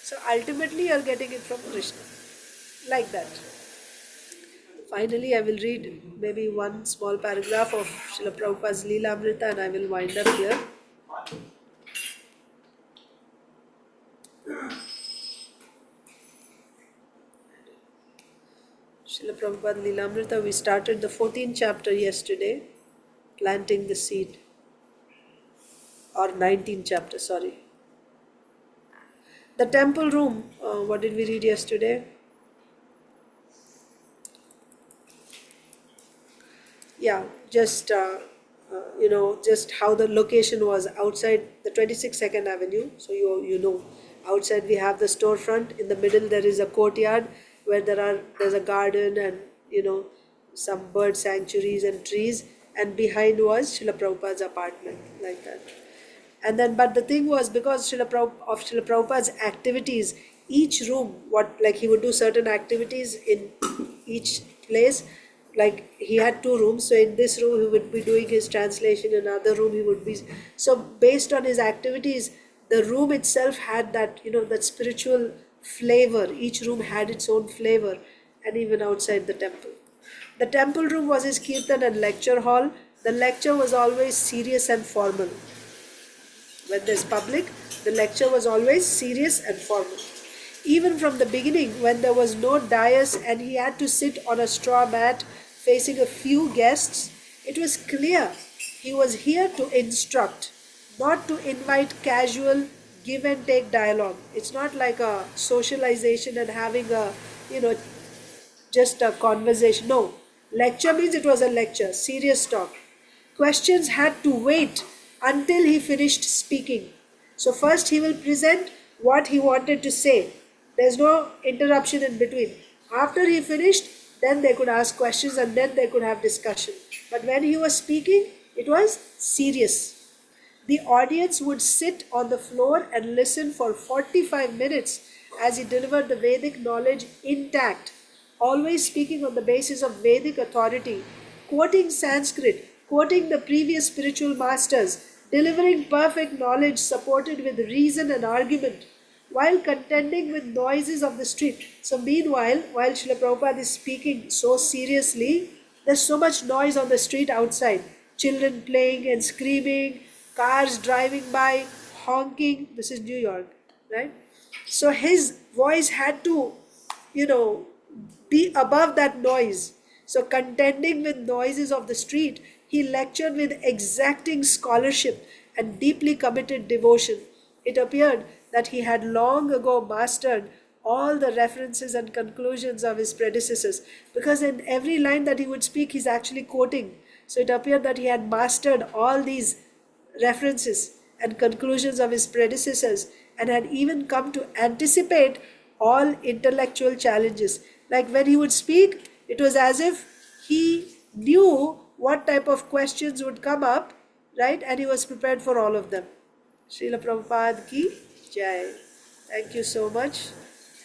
So ultimately you are getting it from Krishna. Like that. Finally, I will read maybe one small paragraph of Srila Prabhupada's Leela Amrita and I will wind up here. Srila Prabhupada Leelamrita, we started the 14th chapter yesterday, planting the seed. Or 19th chapter, sorry. The temple room, what did we read yesterday? Yeah, just how the location was outside the 22nd Avenue. So you know, outside we have the storefront. In the middle there is a courtyard where there's a garden and some bird sanctuaries and trees. And behind was Srila Prabhupada's apartment, like that. And then, but the thing was, because Srila Prabhupada's activities, each room, he would do certain activities in each place. Like he had 2 rooms, so in this room he would be doing his translation, in another room he would be. So based on his activities, the room itself had that, that spiritual flavor. Each room had its own flavor, and even outside the temple. The temple room was his kirtan and lecture hall. The lecture was always serious and formal. When there's public, the lecture was always serious and formal. Even from the beginning, when there was no dais and he had to sit on a straw mat facing a few guests, it was clear he was here to instruct, not to invite casual give and take dialogue. It's not like a socialization and having a, just a conversation. No, lecture means it was a lecture, serious talk. Questions had to wait until he finished speaking. So first he will present what he wanted to say. There's no interruption in between. After he finished, then they could ask questions and then they could have discussion. But when he was speaking, it was serious. The audience would sit on the floor and listen for 45 minutes as he delivered the Vedic knowledge intact, always speaking on the basis of Vedic authority, quoting Sanskrit, quoting the previous spiritual masters, delivering perfect knowledge supported with reason and argument, while contending with noises of the street. So meanwhile, while Srila Prabhupada is speaking so seriously, there's so much noise on the street outside. Children playing and screaming, cars driving by, honking. This is New York, right? So his voice had to, you know, be above that noise. So, contending with noises of the street, he lectured with exacting scholarship and deeply committed devotion. It appeared that he had long ago mastered all the references and conclusions of his predecessors, because in every line that he would speak, he's actually quoting. So, it appeared that he had mastered all these references and conclusions of his predecessors and had even come to anticipate all intellectual challenges. Like when he would speak, it was as if he knew what type of questions would come up, right? And he was prepared for all of them. Srila Prabhupada ki jai. Thank you so much.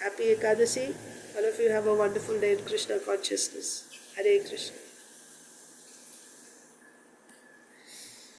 Happy Ekadasi. All of you have a wonderful day in Krishna consciousness. Hare Krishna.